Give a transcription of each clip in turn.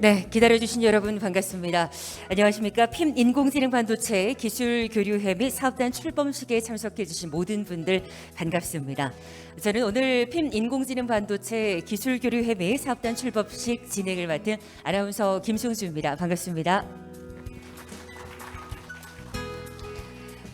네, 기다려주신 여러분 반갑습니다. 안녕하십니까. 핌 인공지능 반도체 기술 교류회 및 사업단 출범식에 참석해주신 모든 분들 반갑습니다. 저는 오늘 핌 인공지능 반도체 기술 교류회 및 사업단 출범식 진행을 맡은 아나운서 김승주입니다. 반갑습니다.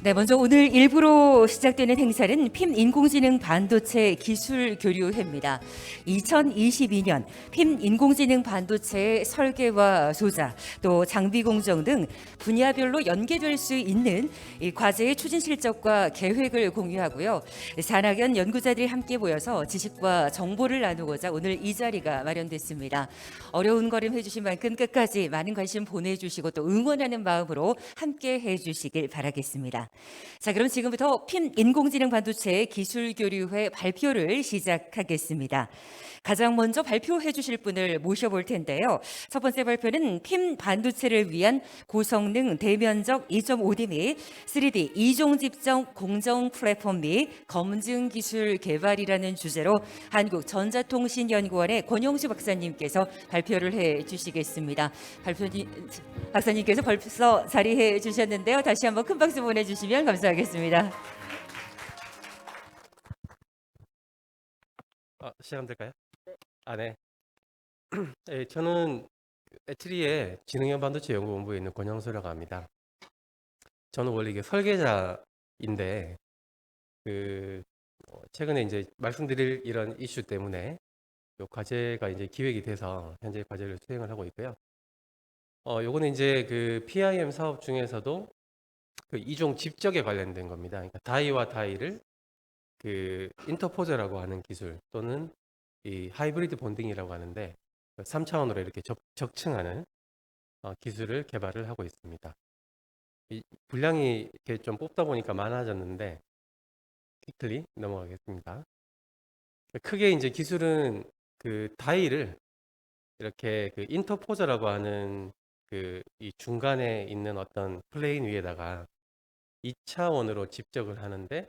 네, 먼저 오늘 일부로 시작되는 행사는 핌 인공지능 반도체 기술 교류회입니다. 2022년 핌 인공지능 반도체 설계와 소자, 또 장비 공정 등 분야별로 연계될 수 있는 이 과제의 추진 실적과 계획을 공유하고요. 산학연 연구자들이 함께 모여서 지식과 정보를 나누고자 오늘 이 자리가 마련됐습니다. 어려운 걸음 해주신 만큼 끝까지 많은 관심 보내주시고 또 응원하는 마음으로 함께 해주시길 바라겠습니다. 자, 그럼 지금부터 핌 인공지능 반도체 기술교류회 발표를 시작하겠습니다. 가장 먼저 발표해 주실 분을 모셔볼 텐데요. 첫 번째 발표는 핌 반도체를 위한 고성능 대면적 2.5D 및 3D 이종 집정 공정 플랫폼 및 검증 기술 개발이라는 주제로 한국전자통신연구원의 권영수 박사님께서 발표를 해 주시겠습니다. 박사님께서 벌써 자리해 주셨는데요. 다시 한번 큰 박수 보내주시면 감사하겠습니다. 시작하면 될까요? 네. 네, 저는 에트리의 지능형 반도체 연구본부에 있는 권영수라고 합니다. 저는 원래 이게 설계자인데 최근에 이제 말씀드릴 이런 이슈 때문에 요 과제가 이제 기획이 돼서 현재 과제를 수행을 하고 있고요. 요거는 이제 그 PIM 사업 중에서도 그 이종 집적에 관련된 겁니다. 그러니까 다이와 다이를 그 인터포저라고 하는 기술 또는 이 하이브리드 본딩이라고 하는데 3차원으로 이렇게 적층하는 기술을 개발을 하고 있습니다. 이 분량이 이렇게 좀 뽑다 보니까 많아졌는데 퀵클리 넘어가겠습니다. 크게 이제 기술은 그 다이를 이렇게 그 인터포저라고 하는 그 이 중간에 있는 어떤 플레인 위에다가 2차원으로 집적을 하는데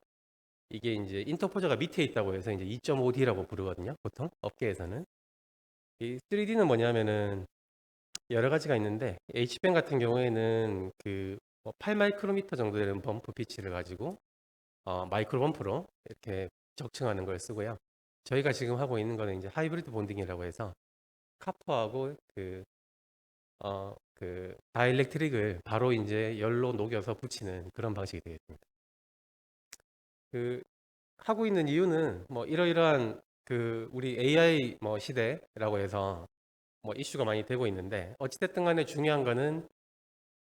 이게 이제 인터포저가 밑에 있다고 해서 이제 2.5D라고 부르거든요. 보통 업계에서는. 이 3D는 뭐냐면은 여러 가지가 있는데 H밴 같은 경우에는 그 8마이크로미터 정도 되는 범프 피치를 가지고 마이크로 범프로 이렇게 적층하는 걸 쓰고요. 저희가 지금 하고 있는 거는 이제 하이브리드 본딩이라고 해서 카퍼하고 그 다이엘렉트릭을 바로 이제 열로 녹여서 붙이는 그런 방식이 되겠습니다. 그 하고 있는 이유는 뭐 이러이러한 그 우리 AI 뭐 시대라고 해서 뭐 이슈가 많이 되고 있는데 어찌됐든 간에 중요한 거는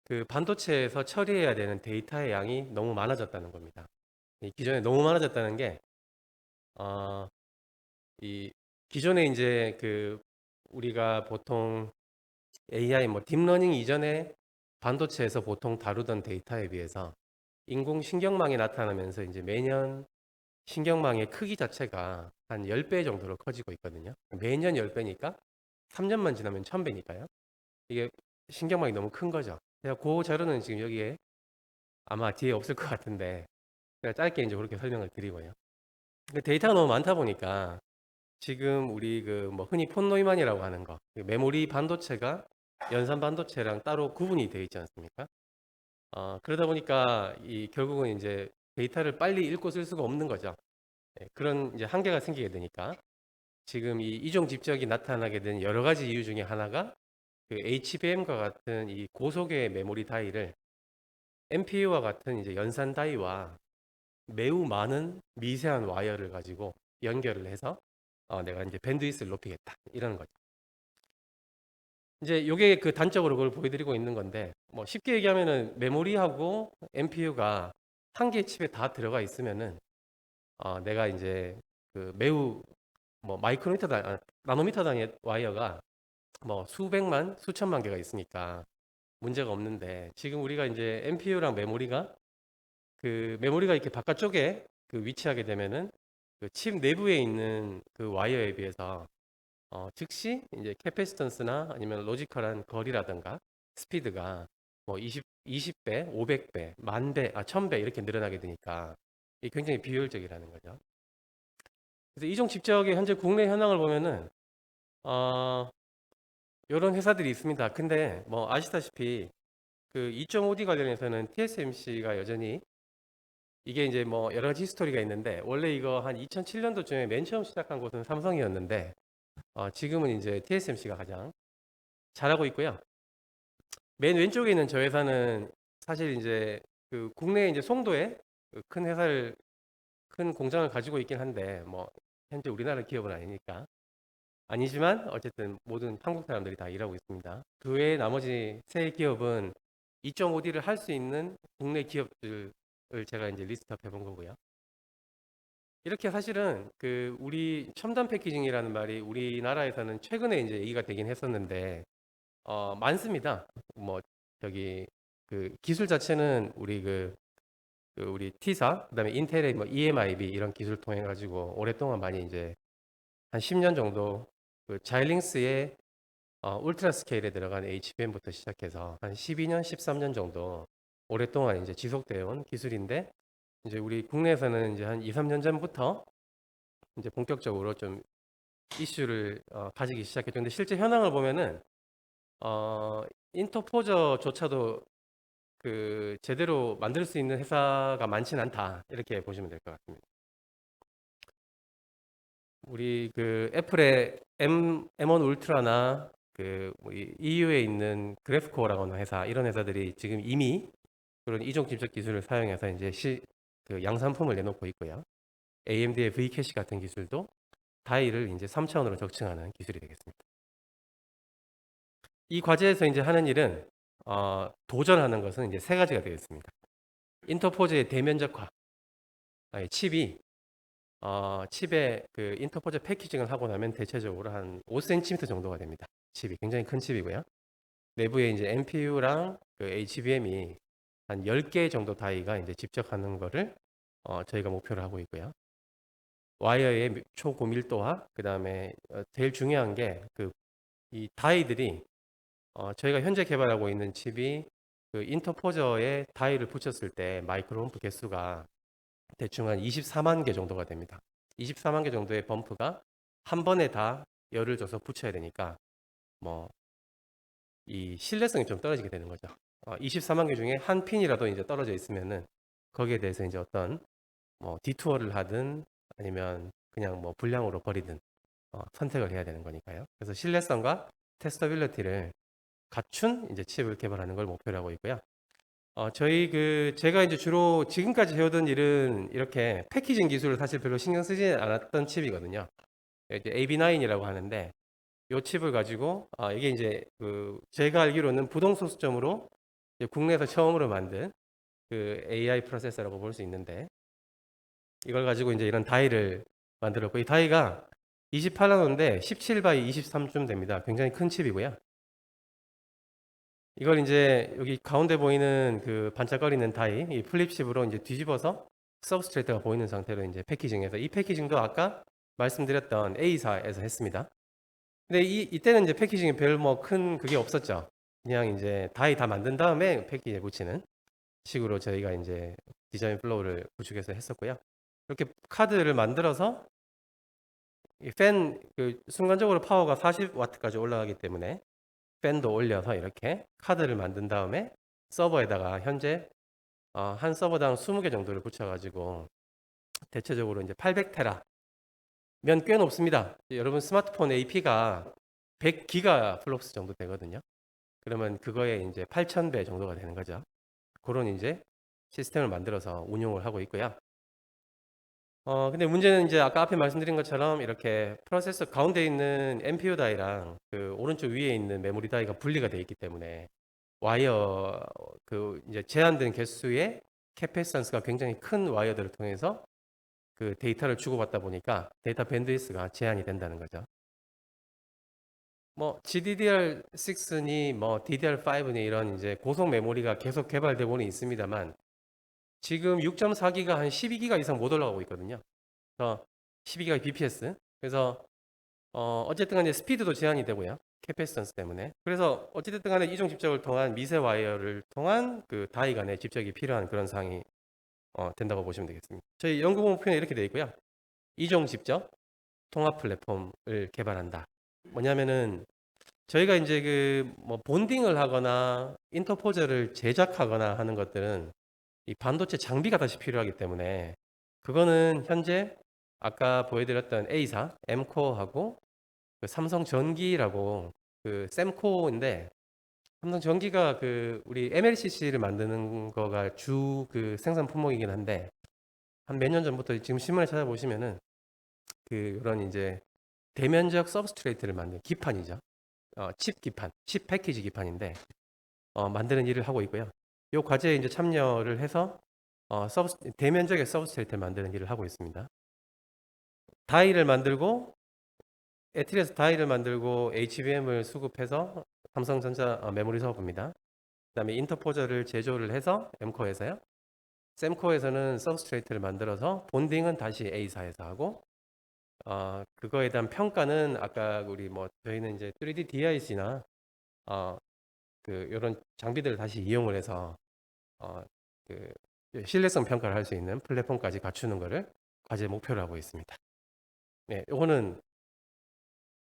그 반도체에서 처리해야 되는 데이터의 양이 너무 많아졌다는 겁니다. 기존에 너무 많아졌다는 게 이 기존에 이제 그 우리가 보통 AI 뭐 딥러닝 이전에 반도체에서 보통 다루던 데이터에 비해서 인공신경망이 나타나면서 이제 매년 신경망의 크기 자체가 한 10배 정도로 커지고 있거든요. 매년 10배니까 3년만 지나면 1000배니까요. 이게 신경망이 너무 큰 거죠. 제가 그 자료는 지금 여기에 아마 뒤에 없을 것 같은데 제가 짧게 이제 그렇게 설명을 드리고요. 데이터가 너무 많다 보니까 지금 우리 그 뭐 흔히 폰 노이만이라고 하는 거 메모리 반도체가 연산 반도체랑 따로 구분이 되어 있지 않습니까? 그러다 보니까 이 결국은 이제 데이터를 빨리 읽고 쓸 수가 없는 거죠. 그런 이제 한계가 생기게 되니까 지금 이 이종 집적이 나타나게 된 여러 가지 이유 중에 하나가 그 HBM과 같은 이 고속의 메모리 다이를 MPU와 같은 이제 연산 다이와 매우 많은 미세한 와이어를 가지고 연결을 해서 내가 이제 밴드위스를 높이겠다 이런 거죠. 이제 요게 그 단적으로 그걸 보여드리고 있는 건데 뭐 쉽게 얘기하면은 메모리하고 MPU가 한 개의 칩에 다 들어가 있으면은 내가 이제 그 매우 뭐 마이크로미터 나노미터 단위의 와이어가 뭐 수백만 수천만 개가 있으니까 문제가 없는데 지금 우리가 이제 MPU랑 메모리가 그 메모리가 이렇게 바깥쪽에 그 위치하게 되면은 그 칩 내부에 있는 그 와이어에 비해서 즉시 이제 캐패시턴스나 아니면 로지컬한 거리라든가 스피드가 뭐 20배, 500배, 만배, 1000배 이렇게 늘어나게 되니까 이게 굉장히 비효율적이라는 거죠. 그래서 이종 집적의 현재 국내 현황을 보면은 이런 회사들이 있습니다. 근데 뭐 아시다시피 그 2.5D 관련해서는 TSMC가 여전히 이게 이제 뭐 여러 가지 히스토리가 있는데 원래 이거 한 2007년도쯤에 맨 처음 시작한 곳은 삼성이었는데 지금은 이제 TSMC가 가장 잘하고 있고요. 맨 왼쪽에 있는 저 회사는 사실 이제 그 국내 이제 송도에 그큰 회사를 큰 공장을 가지고 있긴 한데 뭐 현재 우리나라 기업은 아니니까 아니지만 어쨌든 모든 한국 사람들이 다 일하고 있습니다. 그 외에 나머지 세 기업은 2.5D를 할 수 있는 국내 기업들을 제가 이제 리스트업 해본 거고요. 이렇게 사실은 그 우리 첨단 패키징이라는 말이 우리나라에서는 최근에 이제 얘기가 되긴 했었는데 많습니다. 뭐 저기 그 기술 자체는 우리 그 우리 T사 그다음에 인텔의 뭐 EMIB 이런 기술 통해 가지고 오랫동안 많이 이제 한 10년 정도 그 자일링스의 울트라 스케일에 들어간 HBM부터 시작해서 한 12년, 13년 정도 오랫동안 이제 지속되어 온 기술인데 이제 우리 국내에서는 이제 한 2, 3년 전부터 이제 본격적으로 좀 이슈를 가지기 시작했는데 실제 현황을 보면은 인터포저조차도 그 제대로 만들 수 있는 회사가 많진 않다 이렇게 보시면 될 것 같습니다. 우리 그 애플의 M1 울트라나 그 우리 EU에 있는 그래프코어라고 하는 회사 이런 회사들이 지금 이미 그런 이종 집적 기술을 사용해서 이제 그 양산품을 내놓고 있고요. AMD의 V캐시 같은 기술도 다이를 이제 3차원으로 적층하는 기술이 되겠습니다. 이 과제에서 이제 하는 일은 도전하는 것은 이제 세 가지가 되겠습니다. 인터포즈의 대면적화, 칩이 칩에 그 인터포즈 패키징을 하고 나면 대체적으로 한 5cm 정도가 됩니다. 칩이 굉장히 큰 칩이고요. 내부에 이제 NPU랑 그 HBM이 한 10개 정도 다이가 이제 집적하는 거를 저희가 목표로 하고 있고요. 와이어의 초고밀도화, 그 다음에 제일 중요한 게 그 이 다이들이 저희가 현재 개발하고 있는 칩이 그 인터포저에 다이를 붙였을 때 마이크로홈프 개수가 대충 한 24만 개 정도가 됩니다. 24만 개 정도의 범프가 한 번에 다 열을 줘서 붙여야 되니까 뭐 이 신뢰성이 좀 떨어지게 되는 거죠. 24만 개 중에 한 핀이라도 이제 떨어져 있으면은 거기에 대해서 이제 어떤 뭐 디투어를 하든 아니면 그냥 뭐 불량으로 버리든 선택을 해야 되는 거니까요. 그래서 신뢰성과 테스터빌리티를 갖춘 이제 칩을 개발하는 걸 목표로 하고 있고요. 저희 그 제가 이제 주로 지금까지 해오던 일은 이렇게 패키징 기술을 사실 별로 신경 쓰지 않았던 칩이거든요. 이제 AB9이라고 하는데 이 칩을 가지고 이게 이제 그 제가 알기로는 부동 소수점으로 이제 국내에서 처음으로 만든 그 AI 프로세서라고 볼 수 있는데 이걸 가지고 이제 이런 다이를 만들었고 이 다이가 28나노인데 17 바이 23쯤 됩니다. 굉장히 큰 칩이고요. 이걸 이제 여기 가운데 보이는 그 반짝거리는 다이, 이 플립십으로 이제 뒤집어서 서브스트레이트가 보이는 상태로 이제 패키징해서 이 패키징도 아까 말씀드렸던 A사에서 했습니다. 근데 이때는 이제 패키징이 별 뭐 큰 그게 없었죠. 그냥 이제 다이 다 만든 다음에 패키지에 붙이는 식으로 저희가 이제 디자인 플로우를 구축해서 했었고요. 이렇게 카드를 만들어서 그 순간적으로 파워가 40W까지 올라가기 때문에 팬도 올려서 이렇게 카드를 만든 다음에 서버에다가 현재 한 서버당 20개 정도를 붙여가지고 대체적으로 이제 800테라 면 꽤 높습니다. 여러분 스마트폰 AP가 100기가 플롭스 정도 되거든요. 그러면 그거에 이제 8,000배 정도가 되는 거죠. 그런 이제 시스템을 만들어서 운용을 하고 있고요. 근데 문제는 이제 아까 앞에 말씀드린 것처럼 이렇게 프로세서 가운데 있는 NPU 다이랑 그 오른쪽 위에 있는 메모리 다이가 분리가 되어 있기 때문에 와이어 그 이제 제한된 개수의 캐패시턴스가 굉장히 큰 와이어들을 통해서 그 데이터를 주고받다 보니까 데이터 밴드위스가 제한이 된다는 거죠. 뭐 GDDR6니 뭐 DDR5니 이런 이제 고속 메모리가 계속 개발되고는 있습니다만 지금 6.4기가 한 12기가 이상 못 올라가고 있거든요. 그래서 12기가 bps. 그래서 어쨌든 간에 스피드도 제한이 되고요. 캐패시턴스 때문에. 그래서 어쨌든 간에 이종 집적을 통한 미세 와이어를 통한 그 다이 간의 집적이 필요한 그런 상황이 된다고 보시면 되겠습니다. 저희 연구 목표는 이렇게 되어 있고요. 이종 집적 통합 플랫폼을 개발한다. 뭐냐면은 저희가 이제 그 뭐 본딩을 하거나 인터포저를 제작하거나 하는 것들은 이 반도체 장비가 다시 필요하기 때문에 그거는 현재 아까 보여드렸던 A사, M코어하고 그 삼성전기라고 그 셈코인데 삼성전기가 그 우리 MLCC를 만드는 거가 주 그 생산 품목이긴 한데 한 몇 년 전부터 지금 신문에 찾아보시면은 그 이런 이제 대면적 서브스트레이트를 만든 기판이죠. 칩 기판, 칩 패키지 기판인데 만드는 일을 하고 있고요. 이 과제에 이제 참여를 해서 대면적의 서브스트레이트를 만드는 일을 하고 있습니다. 다이를 만들고 에틸에서 다이를 만들고 HBM을 수급해서 삼성전자 메모리 사업입니다. 그다음에 인터포저를 제조를 해서 M코어에서요. 셈코어에서는 서브스트레이트를 만들어서 본딩은 다시 A사에서 하고 그거에 대한 평가는 아까 우리 뭐 저희는 이제 3D DIC나 그 이런 장비들을 다시 이용을 해서 어, 그 신뢰성 평가를 할 수 있는 플랫폼까지 갖추는 거를 과제 목표로 하고 있습니다. 네, 요거는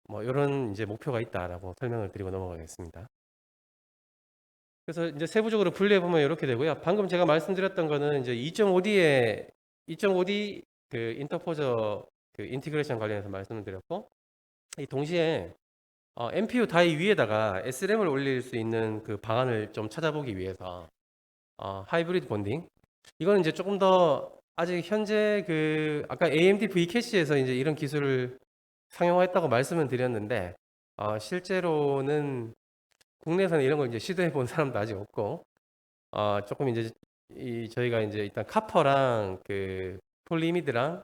뭐 이런 이제 목표가 있다라고 설명을 드리고 넘어가겠습니다. 그래서 이제 세부적으로 분리해 보면 이렇게 되고요. 방금 제가 말씀드렸던 거는 이제 2.5D 그 인터포저 그 인티그레이션 관련해서 말씀을 드렸고, 이 동시에 MPU 다이 위에다가 SRAM을 올릴 수 있는 그 방안을 좀 찾아보기 위해서 하이브리드 본딩 이거는 이제 조금 더 아직 현재 그 아까 AMD V캐시에서 이제 이런 기술을 상용화했다고 말씀을 드렸는데 실제로는 국내에서는 이런 걸 이제 시도해 본 사람도 아직 없고 조금 이제 저희가 이제 일단 카퍼랑 그 폴리미드랑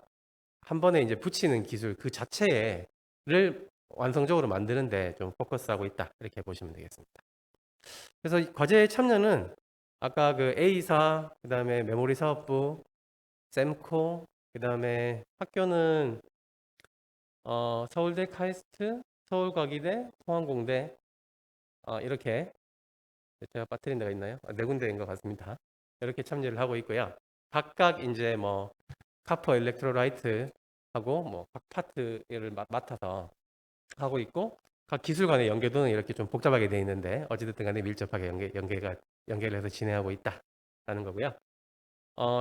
한 번에 이제 붙이는 기술 그 자체를 완성적으로 만드는데 좀 포커스하고 있다 이렇게 보시면 되겠습니다. 그래서 이 과제에 참여는 아까 그 A사, 그 다음에 메모리 사업부, 셈코, 그 다음에 학교는 서울대 카이스트, 서울과기대, 포항공대 이렇게 제가 빠뜨린 데가 있나요? 네 군데인 것 같습니다. 이렇게 참여를 하고 있고요. 각각 이제 뭐 카퍼 일렉트로라이트 하고 뭐 각 파트를 맡아서 하고 있고 각 기술 간의 연계도는 이렇게 좀 복잡하게 되어 있는데 어찌됐든 간에 밀접하게 연계를 해서 진행하고 있다라는 거고요.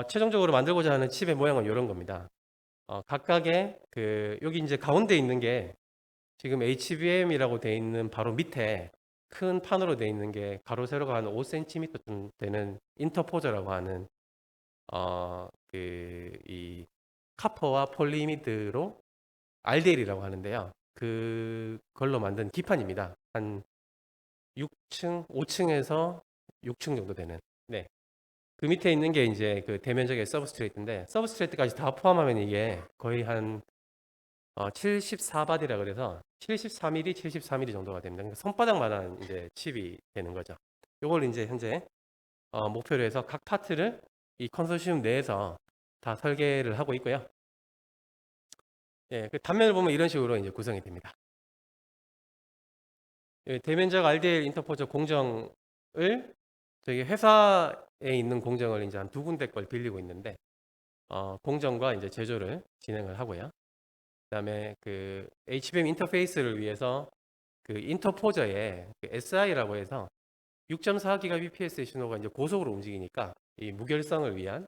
최종적으로 만들고자 하는 칩의 모양은 이런 겁니다. 각각의 그 여기 이제 가운데 있는 게 지금 HBM이라고 되어 있는 바로 밑에 큰 판으로 되어 있는 게 가로 세로가 한 5cm 되는 인터포저라고 하는 그 이 카퍼와 폴리미드로 RDL이라고 하는데요. 그걸로 만든 기판입니다. 한 6층, 5층에서 6층 정도 되는. 네. 그 밑에 있는 게 이제 그 대면적의 서브스트레이트인데 서브스트레이트까지 다 포함하면 이게 거의 한 74바디라 그래서 74mm, 74mm 정도가 됩니다. 그러니까 손바닥만한 이제 칩이 되는 거죠. 이걸 이제 현재 목표로 해서 각 파트를 이 컨소시엄 내에서 다 설계를 하고 있고요. 예, 그 단면을 보면 이런 식으로 이제 구성이 됩니다. 예, 대면적 RDL 인터포저 공정을 저희 회사에 있는 공정을 이제 한 두 군데 걸 빌리고 있는데 공정과 이제 제조를 진행을 하고요. 그다음에 그 HBM 인터페이스를 위해서 그 인터포저에 그 SI라고 해서 6.4GBps의 신호가 이제 고속으로 움직이니까 이 무결성을 위한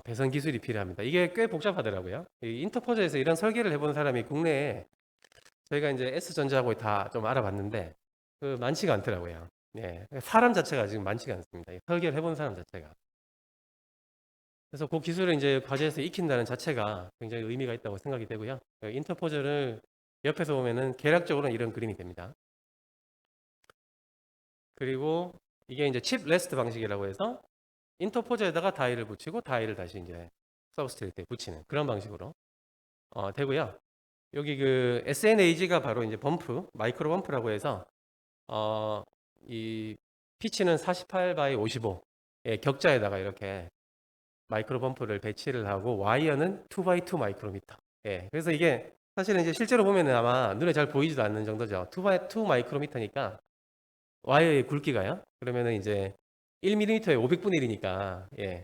배선 기술이 필요합니다. 이게 꽤 복잡하더라고요. 이 인터포저에서 이런 설계를 해본 사람이 국내에 저희가 이제 S전자하고 다 좀 알아봤는데 그 많지가 않더라고요. 네, 사람 자체가 지금 많지가 않습니다. 이 설계를 해본 사람 자체가. 그래서 그 기술을 이제 과제에서 익힌다는 자체가 굉장히 의미가 있다고 생각이 되고요. 인터포저를 옆에서 보면은 계략적으로는 이런 그림이 됩니다. 그리고 이게 이제 칩 레스트 방식이라고 해서 인터포저에다가 다이를 붙이고 다이를 다시 이제 서브스트레이트에 붙이는 그런 방식으로 되고요. 여기 그 SNAG가 바로 이제 범프, 마이크로 범프라고 해서 이 피치는 48 바이 55의 격자에다가 이렇게 마이크로 범프를 배치를 하고 와이어는 2 바이 2 마이크로미터. 예. 그래서 이게 사실은 이제 실제로 보면은 아마 눈에 잘 보이지도 않는 정도죠. 2 바이 2 마이크로미터니까 와이어의 굵기가요. 그러면은 이제 1mm에 500분의 1이니까 예.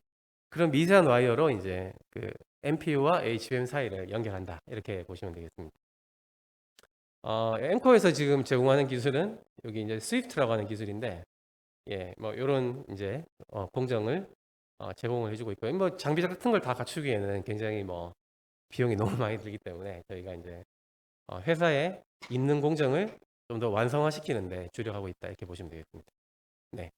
그런 미세한 와이어로 이제 그 MPU와 HBM 사이를 연결한다. 이렇게 보시면 되겠습니다. 엠코에서 지금 제공하는 기술은 여기 이제 스위프트라고 하는 기술인데, 예, 뭐 이런 이제 공정을 제공을 해주고 있고요. 뭐 장비 같은 걸 다 갖추기에는 굉장히 뭐 비용이 너무 많이 들기 때문에 저희가 이제 회사에 있는 공정을 좀 더 완성화시키는데 주력하고 있다 이렇게 보시면 되겠습니다. 네.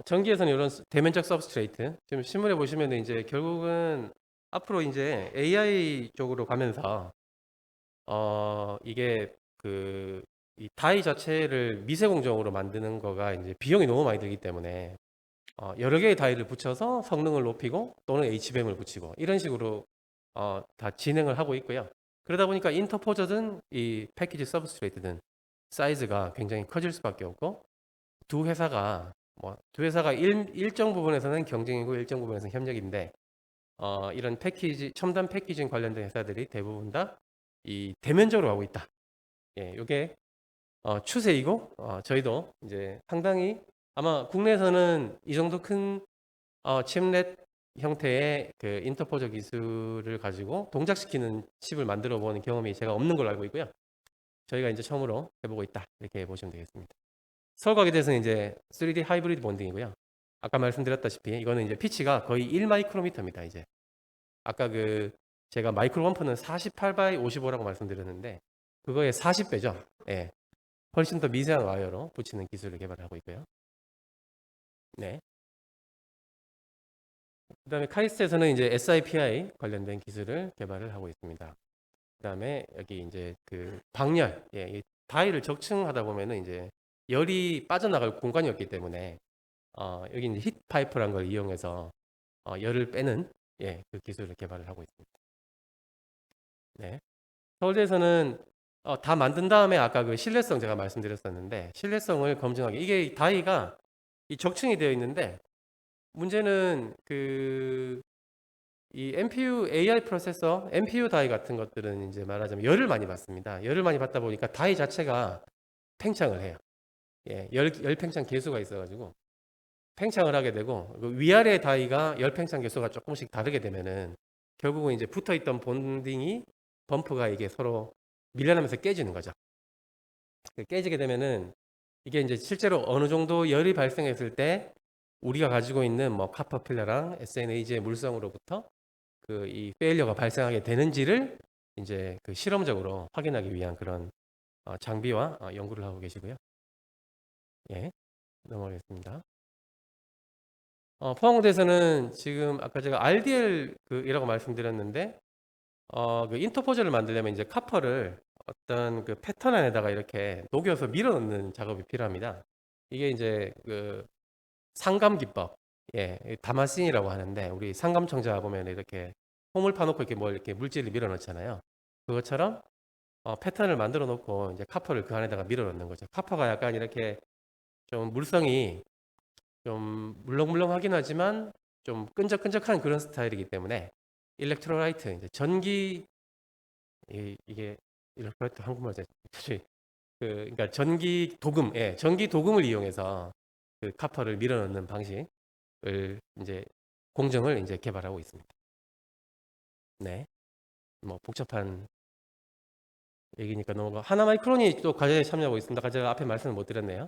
전기에서는 이런 대면적 서브스트레이트 지금 신문에 보시면 이제 결국은 앞으로 이제 AI 쪽으로 가면서 이게 그 이 다이 자체를 미세 공정으로 만드는 거가 이제 비용이 너무 많이 들기 때문에 여러 개의 다이를 붙여서 성능을 높이고 또는 HBM을 붙이고 이런 식으로 다 진행을 하고 있고요. 그러다 보니까 인터포저든 이 패키지 서브스트레이트든 사이즈가 굉장히 커질 수밖에 없고 두 회사가 일정 부분에서는 경쟁이고 일정 부분에서는 협력인데 이런 패키지 첨단 패키징 관련된 회사들이 대부분 다 이 대면적으로 하고 있다. 예, 이게 추세이고 저희도 이제 상당히 아마 국내에서는 이 정도 큰 칩넷 형태의 그 인터포저 기술을 가지고 동작시키는 칩을 만들어 보는 경험이 제가 없는 걸로 알고 있고요. 저희가 이제 처음으로 해보고 있다 이렇게 보시면 되겠습니다. 서울과학에 대해서는 이제 3D 하이브리드 본딩이고요. 아까 말씀드렸다시피 이거는 이제 피치가 거의 1 마이크로미터입니다. 이제 아까 그 제가 마이크로 원프는 48 바이 55라고 말씀드렸는데 그거의 40배죠. 예. 훨씬 더 미세한 와이어로 붙이는 기술을 개발하고 있고요. 네. 그다음에 카이스트에서는 이제 SIPI 관련된 기술을 개발을 하고 있습니다. 그다음에 여기 이제 그 방열, 예, 이 다이를 적층하다 보면은 이제 열이 빠져나갈 공간이 없기 때문에 여기 이제 히트 파이프라는 걸 이용해서 열을 빼는 예, 그 기술을 개발을 하고 있습니다. 네. 서울대에서는 다 만든 다음에 아까 그 신뢰성 제가 말씀드렸었는데 신뢰성을 검증하기 이게 다이가 이 적층이 되어 있는데 문제는 그 이 NPU AI 프로세서, NPU 다이 같은 것들은 이제 말하자면 열을 많이 받습니다. 열을 많이 받다 보니까 다이 자체가 팽창을 해요. 예, 열 팽창 계수가 있어가지고 팽창을 하게 되고 그 위아래 다이가 열 팽창 계수가 조금씩 다르게 되면은 결국은 이제 붙어있던 본딩이 범프가 이게 서로 밀려나면서 깨지는 거죠. 깨지게 되면은 이게 이제 실제로 어느 정도 열이 발생했을 때 우리가 가지고 있는 뭐 카퍼필러랑 SNAG의 물성으로부터 그 이 페일리어가 발생하게 되는지를 이제 그 실험적으로 확인하기 위한 그런 장비와 연구를 하고 계시고요. 예, 넘어가겠습니다. 포항공대에서는 지금 아까 제가 RDL 이라고 말씀드렸는데 그 인터포저를 만들려면 이제 카퍼를 어떤 그 패턴 안에다가 이렇게 녹여서 밀어 넣는 작업이 필요합니다. 이게 이제 그 상감 기법, 예, 다마신이라고 하는데 우리 상감청자 보면 이렇게 홈을 파놓고 이렇게 뭘 이렇게 물질을 밀어 넣잖아요. 그것처럼 패턴을 만들어 놓고 이제 카퍼를 그 안에다가 밀어 넣는 거죠. 카퍼가 약간 이렇게 좀 물성이 좀 물렁물렁하긴 하지만 좀 끈적끈적한 그런 스타일이기 때문에 일렉트로라이트 이제 전기 이게 일렉트로라이트 한국말 잘 그러니까 전기 도금, 예, 전기 도금을 이용해서 그 카퍼를 밀어 넣는 방식을 이제 공정을 이제 개발하고 있습니다. 네, 뭐 복잡한 얘기니까 넘어가. 하나마이크론이 또 과제에 참여하고 있습니다. 아까 제가 앞에 말씀을 못 드렸네요.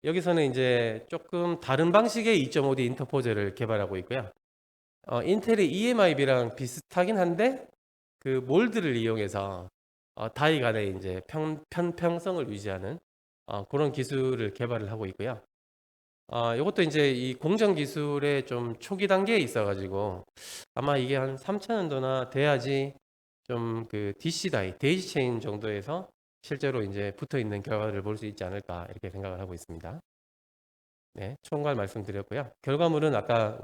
여기서는 이제 조금 다른 방식의 2.5D 인터포저를 개발하고 있고요. 인텔의 EMIB랑 비슷하긴 한데 그 몰드를 이용해서 다이 간의 이제 편평성을 유지하는 그런 기술을 개발을 하고 있고요. 이것도 이제 이 공정 기술의 좀 초기 단계에 있어가지고 아마 이게 한 3,000년도나 돼야지 좀 그 DC 다이, 데이지 체인 정도에서 실제로 이제 붙어 있는 결과를 볼 수 있지 않을까 이렇게 생각을 하고 있습니다. 네, 총괄 말씀드렸고요. 결과물은 아까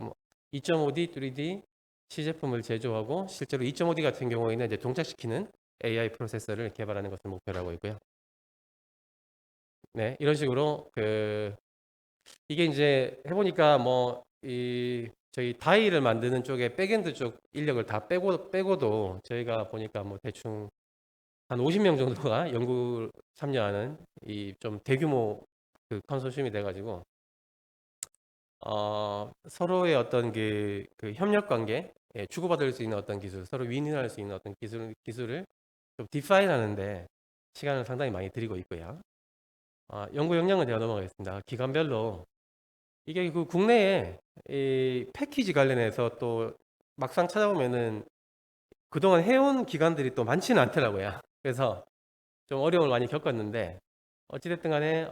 2.5D, 3D 시제품을 제조하고 실제로 2.5D 같은 경우에는 이제 동작시키는 AI 프로세서를 개발하는 것을 목표로 하고 있고요. 네, 이런 식으로 이게 이제 해보니까 뭐 이 저희 다이를 만드는 쪽에 백엔드 쪽 인력을 다 빼고도 저희가 보니까 뭐 대충 한 50명 정도가 연구 참여하는 이 좀 대규모 그 컨소시엄이 돼가지고 서로의 어떤 그 협력 관계, 예, 주고받을 수 있는 어떤 기술, 서로 윈윈할 수 있는 어떤 기술을 좀 디파인하는데 시간을 상당히 많이 들이고 있고요. 연구 역량은 제가 넘어가겠습니다. 기관별로 이게 그 국내에 이 패키지 관련해서 또 막상 찾아보면은 그동안 해온 기관들이 또 많지는 않더라고요. 그래서 좀 어려움을 많이 겪었는데 어찌됐든 간에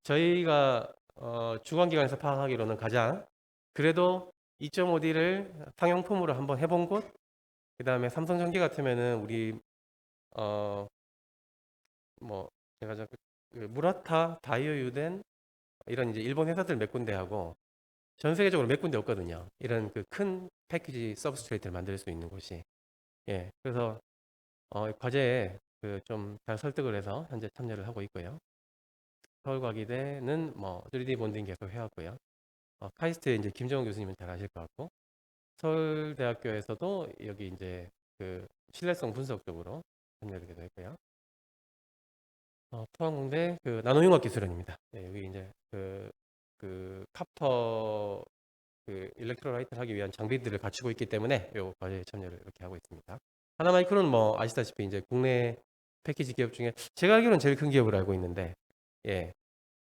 저희가 주관기관에서 파악하기로는 가장 그래도 2.5D를 상용품으로 한번 해본 곳, 그 다음에 삼성전기 같으면은 우리 뭐 제가 그 무라타, 다이오유덴 이런 이제 일본 회사들 몇 군데하고 전 세계적으로 몇 군데 없거든요. 이런 그 큰 패키지 서브스트레이트를 만들 수 있는 곳이. 예, 그래서 과제에 그 좀 잘 설득을 해서 현재 참여를 하고 있고요. 서울과기대는 뭐 3D 본딩 계속 해왔고요. 카이스트의 이제 김정은 교수님은 잘 아실 것 같고, 서울대학교에서도 여기 이제 그 신뢰성 분석 쪽으로 참여를 하기도 했고요. 포항공대 그 나노융합기술원입니다. 네, 여기 이제 그 카퍼 그 일렉트로라이트를 하기 위한 장비들을 갖추고 있기 때문에 요 과제에 참여를 이렇게 하고 있습니다. 하나마이크로는 뭐 아시다시피 이제 국내 패키지 기업 중에 제가 알기로는 제일 큰 기업을 알고 있는데, 예,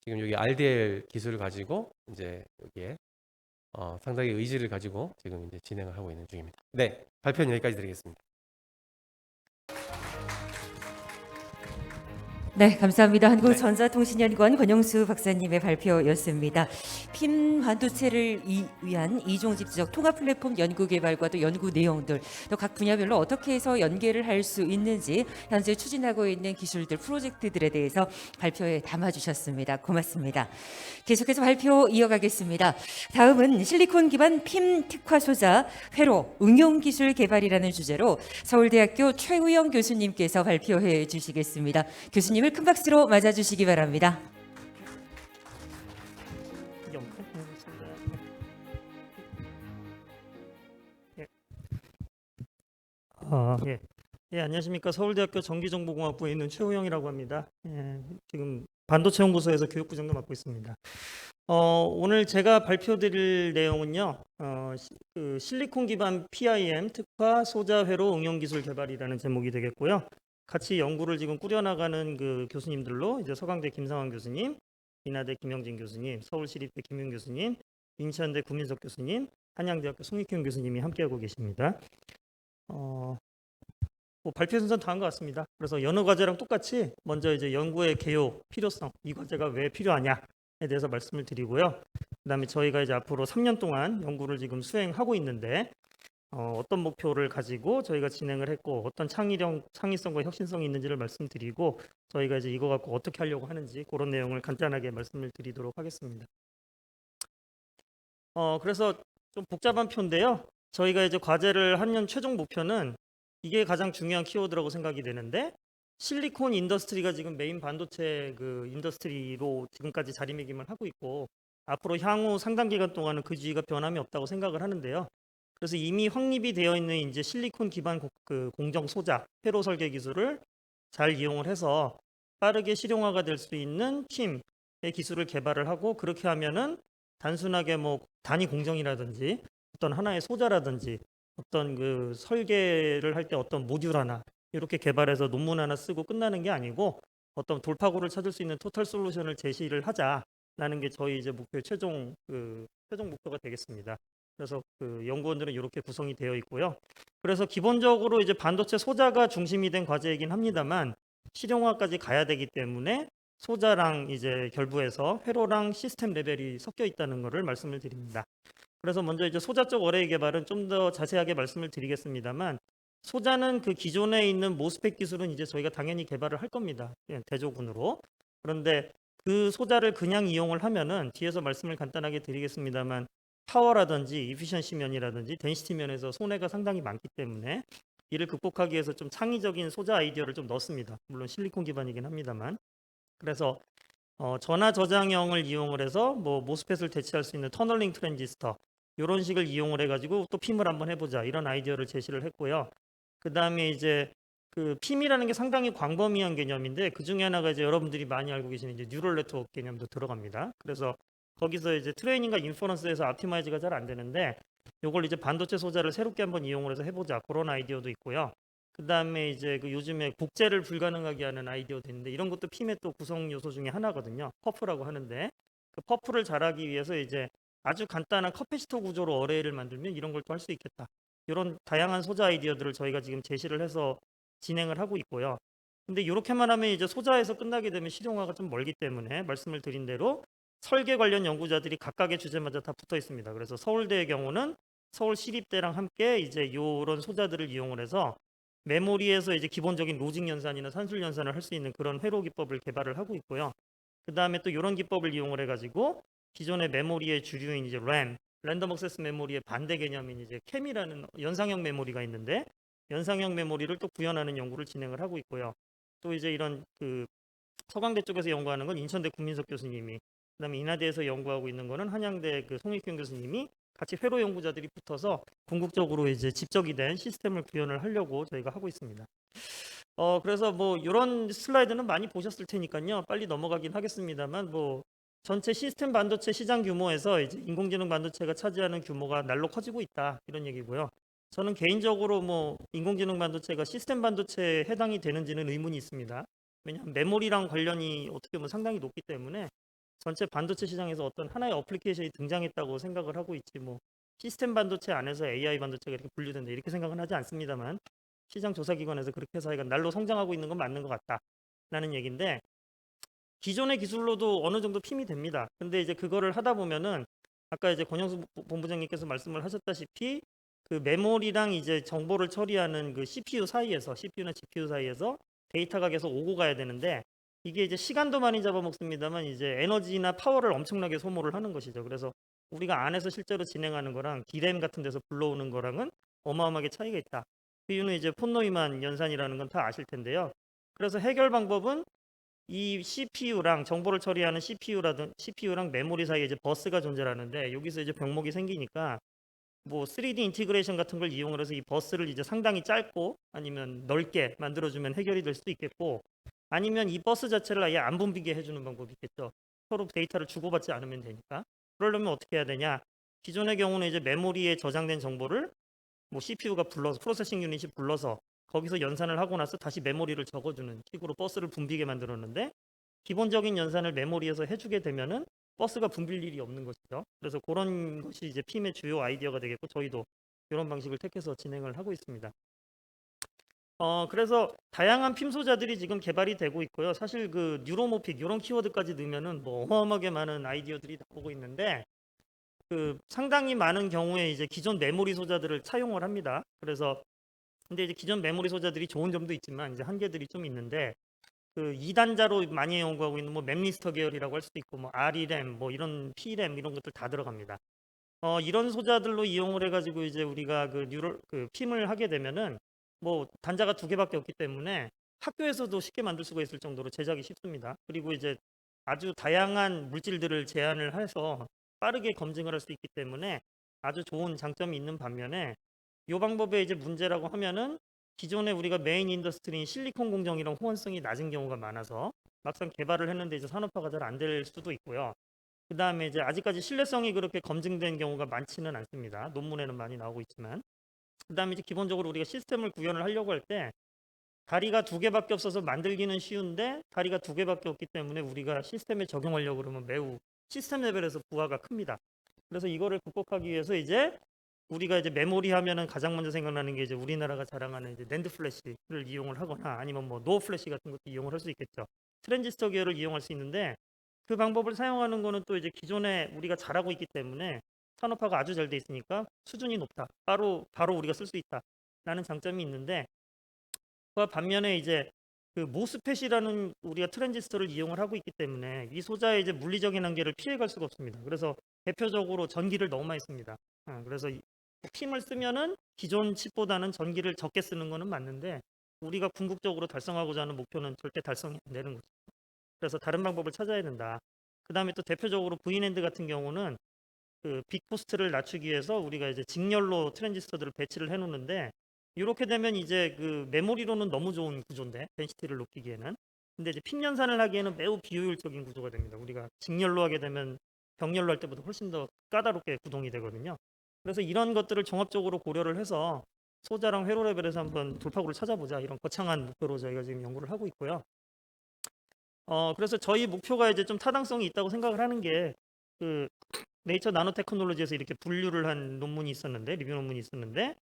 지금 여기 RDL 기술을 가지고 이제 여기에 상당히 의지를 가지고 지금 이제 진행을 하고 있는 중입니다. 네, 발표는 여기까지 드리겠습니다. 네, 감사합니다. 한국전자통신연구원 권영수 박사님의 발표였습니다. 핌 반도체를 위한 이종집적 통합 플랫폼 연구 개발과 또 연구 내용들, 또 각 분야별로 어떻게 해서 연계를 할 수 있는지 현재 추진하고 있는 기술들, 프로젝트들에 대해서 발표에 담아주셨습니다. 고맙습니다. 계속해서 발표 이어가겠습니다. 다음은 실리콘 기반 핌 특화 소자 회로 응용 기술 개발이라는 주제로 서울대학교 최우영 교수님께서 발표해 주시겠습니다. 교수님을 큰 박수로 맞아주시기 바랍니다. 예. 예, 안녕하십니까. 서울대학교 전기정보공학부에 있는 최우영이라고 합니다. 예, 지금 반도체 연구소에서 교육부장도 맡고 있습니다. 오늘 제가 발표드릴 내용은요, 그 실리콘 기반 PIM 특화 소자 회로 응용 기술 개발이라는 제목이 되겠고요. 같이 연구를 지금 꾸려나가는 그 교수님들로 이제 서강대 김상환 교수님, 인하대 김영진 교수님, 서울시립대 김윤 교수님, 인천대 구민석 교수님, 한양대학교 송익현 교수님이 함께하고 계십니다. 뭐 발표 순서는 다한 것 같습니다. 그래서 여러 과제랑 똑같이 먼저 이제 연구의 개요, 필요성, 이 과제가 왜 필요하냐에 대해서 말씀을 드리고요. 그다음에 저희가 이제 앞으로 3년 동안 연구를 지금 수행하고 있는데 어떤 목표를 가지고 저희가 진행을 했고 어떤 창의성과 혁신성이 있는지를 말씀드리고 저희가 이제 이거 갖고 어떻게 하려고 하는지 그런 내용을 간단하게 말씀을 드리도록 하겠습니다. 그래서 좀 복잡한 표인데요. 저희가 이제 과제를 하는 최종 목표는 이게 가장 중요한 키워드라고 생각이 되는데 실리콘 인더스트리가 지금 메인 반도체 그 인더스트리로 지금까지 자리매김을 하고 있고 앞으로 향후 상당 기간 동안은 그 주의가 변함이 없다고 생각을 하는데요. 그래서 이미 확립이 되어 있는 이제 실리콘 기반 그 공정 소자 회로 설계 기술을 잘 이용을 해서 빠르게 실용화가 될 수 있는 킴의 기술을 개발을 하고 그렇게 하면은 단순하게 뭐 단위 공정이라든지 어떤 하나의 소자라든지 어떤 그 설계를 할 때 어떤 모듈 하나 이렇게 개발해서 논문 하나 쓰고 끝나는 게 아니고 어떤 돌파구를 찾을 수 있는 토탈 솔루션을 제시를 하자라는 게 저희 이제 목표의 최종 목표가 되겠습니다. 그래서 그 연구원들은 이렇게 구성이 되어 있고요. 그래서 기본적으로 이제 반도체 소자가 중심이 된 과제이긴 합니다만 실용화까지 가야 되기 때문에 소자랑 이제 결부해서 회로랑 시스템 레벨이 섞여 있다는 것을 말씀을 드립니다. 그래서 먼저 이제 소자 쪽 어레이 개발은 좀 더 자세하게 말씀을 드리겠습니다만 소자는 그 기존에 있는 모스펫 기술은 이제 저희가 당연히 개발을 할 겁니다. 대조군으로. 그런데 그 소자를 그냥 이용을 하면은 뒤에서 말씀을 간단하게 드리겠습니다만 파워라든지 이피션시 면이라든지 덴시티 면에서 손해가 상당히 많기 때문에 이를 극복하기 위해서 좀 창의적인 소자 아이디어를 좀 넣습니다. 물론 실리콘 기반이긴 합니다만. 그래서 전화 저장형을 이용을 해서 뭐 모스펫을 대체할 수 있는 터널링 트랜지스터 이런 식을 이용을 해가지고 또 핌을 한번 해보자 이런 아이디어를 제시를 했고요. 그 다음에 이제 그 핌이라는 게 상당히 광범위한 개념인데 그 중에 하나가 이제 여러분들이 많이 알고 계시는 이제 뉴럴 네트워크 개념도 들어갑니다. 그래서 거기서 이제 트레이닝과 인퍼런스에서 옵티마이즈가 잘 안 되는데 이걸 이제 반도체 소자를 새롭게 한번 이용을 해서 해보자 그런 아이디어도 있고요. 그다음에 이제 그 요즘에 곡제를 불가능하게 하는 아이디어도 있는데 이런 것도 핌의 또 구성 요소 중에 하나거든요. 퍼프라고 하는데 그 퍼프를 잘하기 위해서 이제 아주 간단한 커패시터 구조로 어레이를 만들면 이런 걸 또 할 수 있겠다. 이런 다양한 소자 아이디어들을 저희가 지금 제시를 해서 진행을 하고 있고요. 근데 이렇게만 하면 이제 소자에서 끝나게 되면 실용화가 좀 멀기 때문에 말씀을 드린 대로 설계 관련 연구자들이 각각의 주제마다 다 붙어 있습니다. 그래서 서울대의 경우는 서울시립대랑 함께 이제 이런 소자들을 이용을 해서 메모리에서 이제 기본적인 로직 연산이나 산술 연산을 할 수 있는 그런 회로 기법을 개발을 하고 있고요. 그 다음에 또 이런 기법을 이용을 해가지고 기존의 메모리의 주류인 이제 램, 랜덤 액세스 메모리의 반대 개념인 이제 캠이라는 연상형 메모리가 있는데 연상형 메모리를 또 구현하는 연구를 진행을 하고 있고요. 또 이제 이런 그 서강대 쪽에서 연구하는 건 인천대 국민석 교수님이, 그다음에 인하대에서 연구하고 있는 거는 한양대 그 송익균 교수님이 같이 회로 연구자들이 붙어서 궁극적으로 이제 집적이 된 시스템을 구현을 하려고 저희가 하고 있습니다. 그래서 뭐 이런 슬라이드는 많이 보셨을 테니까요. 빨리 넘어가긴 하겠습니다만 뭐 전체 시스템 반도체 시장 규모에서 이제 인공지능 반도체가 차지하는 규모가 날로 커지고 있다 이런 얘기고요. 저는 개인적으로 뭐 인공지능 반도체가 시스템 반도체에 해당이 되는지는 의문이 있습니다. 왜냐하면 메모리랑 관련이 어떻게 보면 상당히 높기 때문에 전체 반도체 시장에서 어떤 하나의 어플리케이션이 등장했다고 생각을 하고 있지 뭐 시스템 반도체 안에서 AI 반도체가 이렇게 분류된다 이렇게 생각은 하지 않습니다만 시장 조사기관에서 그렇게 해서 하여간 날로 성장하고 있는 건 맞는 것 같다라는 얘기인데 기존의 기술로도 어느 정도 핌이 됩니다. 근데 이제 그거를 하다 보면은 아까 이제 권영수 본부장님께서 말씀을 하셨다시피 그 메모리랑 이제 정보를 처리하는 그 CPU 사이에서 CPU나 GPU 사이에서 데이터가 계속 오고 가야 되는데 이게 이제 시간도 많이 잡아먹습니다만 이제 에너지나 파워를 엄청나게 소모를 하는 것이죠. 그래서 우리가 안에서 실제로 진행하는 거랑 디램 같은 데서 불러오는 거랑은 어마어마하게 차이가 있다. 그 이유는 이제 폰 노이만 연산이라는 건 다 아실 텐데요. 그래서 해결 방법은 이 CPU랑 정보를 처리하는 CPU랑 메모리 사이에 이제 버스가 존재하는데 여기서 이제 병목이 생기니까 뭐 3D 인티그레이션 같은 걸 이용을 해서 이 버스를 이제 상당히 짧고 아니면 넓게 만들어주면 해결이 될 수도 있겠고 아니면 이 버스 자체를 아예 안 붐비게 해주는 방법이 있겠죠. 서로 데이터를 주고받지 않으면 되니까. 그러려면 어떻게 해야 되냐? 기존의 경우는 이제 메모리에 저장된 정보를 뭐 CPU가 불러서 프로세싱 유닛이 불러서 거기서 연산을 하고 나서 다시 메모리를 적어주는 식으로 버스를 붐비게 만들었는데 기본적인 연산을 메모리에서 해주게 되면은 버스가 붐빌 일이 없는 것이죠. 그래서 그런 것이 이제 핌의 주요 아이디어가 되겠고 저희도 이런 방식을 택해서 진행을 하고 있습니다. 그래서 다양한 핌 소자들이 지금 개발이 되고 있고요. 사실 그 뉴로모픽 이런 키워드까지 넣으면은 뭐 어마어마하게 많은 아이디어들이 나오고 있는데 그 상당히 많은 경우에 이제 기존 메모리 소자들을 차용을 합니다. 그래서 근데 이제 기존 메모리 소자들이 좋은 점도 있지만 이제 한계들이 좀 있는데 그 2단자로 많이 연구하고 있는 뭐 맵리스터 계열이라고 할 수도 있고 뭐 ReRAM 뭐 이런 PRAM 이런 것들 다 들어갑니다. 이런 소자들로 이용을 해가지고 이제 우리가 그 핌을 하게 되면은 뭐 단자가 2개밖에 없기 때문에 학교에서도 쉽게 만들 수가 있을 정도로 제작이 쉽습니다. 그리고 이제 아주 다양한 물질들을 제한을 해서 빠르게 검증을 할 수 있기 때문에 아주 좋은 장점이 있는 반면에 이 방법의 이제 문제라고 하면은 기존에 우리가 메인 인더스트리인 실리콘 공정이랑 호환성이 낮은 경우가 많아서 막상 개발을 했는데 이제 산업화가 잘 안 될 수도 있고요. 그 다음에 이제 아직까지 신뢰성이 그렇게 검증된 경우가 많지는 않습니다. 논문에는 많이 나오고 있지만. 그 다음에 이제 기본적으로 우리가 시스템을 구현을 하려고 할 때 다리가 2개밖에 없어서 만들기는 쉬운데 다리가 2개밖에 없기 때문에 우리가 시스템에 적용하려고 그러면 매우 시스템 레벨에서 부하가 큽니다. 그래서 이거를 극복하기 위해서 이제 우리가 이제 메모리 하면은 가장 먼저 생각나는 게 이제 우리나라가 자랑하는 이제 낸드 플래시를 이용을 하거나 아니면 뭐 노어 플래시 같은 것도 이용을 할 수 있겠죠. 트랜지스터 계열을 이용할 수 있는데 그 방법을 사용하는 거는 또 이제 기존에 우리가 잘하고 있기 때문에 산업화가 아주 잘 돼 있으니까 수준이 높다. 바로 우리가 쓸 수 있다라는 장점이 있는데 그와 반면에 이제 그 모스펫이라는 우리가 트랜지스터를 이용을 하고 있기 때문에 이 소자의 이제 물리적인 한계를 피해갈 수가 없습니다. 그래서 대표적으로 전기를 너무 많이 씁니다. 그래서 핌을 쓰면은 기존 칩보다는 전기를 적게 쓰는 거는 맞는데 우리가 궁극적으로 달성하고자 하는 목표는 절대 달성이 안 되는 거죠. 그래서 다른 방법을 찾아야 된다. 그 다음에 또 대표적으로 V낸드 같은 경우는 그 빅코스트를 낮추기 위해서 우리가 이제 직렬로 트랜지스터들을 배치를 해놓는데 이렇게 되면 이제 그 메모리로는 너무 좋은 구조인데 덴시티를 높이기에는 근데 이제 핀 연산을 하기에는 매우 비효율적인 구조가 됩니다. 우리가 직렬로 하게 되면 병렬로 할 때보다 훨씬 더 까다롭게 구동이 되거든요. 그래서 이런 것들을 종합적으로 고려를 해서 소자랑 회로 레벨에서 한번 돌파구를 찾아보자, 이런 거창한 목표로 저희가 지금 연구를 하고 있고요. 그래서 저희 목표가 이제 좀 타당성이 있다고 생각을 하는 게 그 네이처 나노테크놀로지에서 이렇게 분류를 한 논문이 있었는데, 리뷰 논문이 있었는데,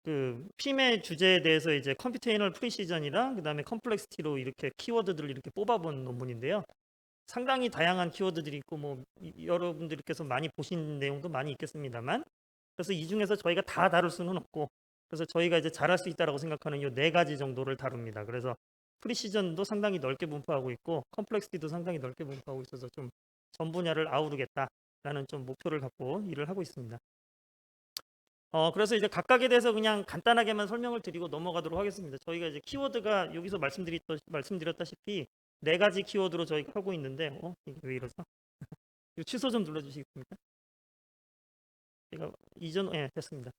그 핌의 주제에 대해서 이제 컴퓨테이너널 프리시전이랑 그다음에 컴플렉시티로 이렇게 키워드들을 이렇게 뽑아본 논문인데요. 상당히 다양한 키워드들이 있고 뭐 여러분들께서 많이 보신 내용도 많이 있겠습니다만, 그래서 이 중에서 저희가 다 다룰 수는 없고, 그래서 저희가 이제 잘할 수 있다라고 생각하는 이 네 가지 정도를 다룹니다. 그래서 프리시전도 상당히 넓게 분포하고 있고 컴플렉시티도 상당히 넓게 분포하고 있어서 좀 전 분야를 아우르겠다라는 좀 목표를 갖고 일을 하고 있습니다. 그래서 이제 각각에 대해서 그냥 간단하게만 설명을 드리고 넘어가도록 하겠습니다. 저희가 이제 키워드가 여기서 말씀드렸다시피 네 가지 키워드로 저희가 하고 있는데, 이게 왜 이러죠? 이거 취소 좀 눌러주시겠습니까? 제가 됐습니다.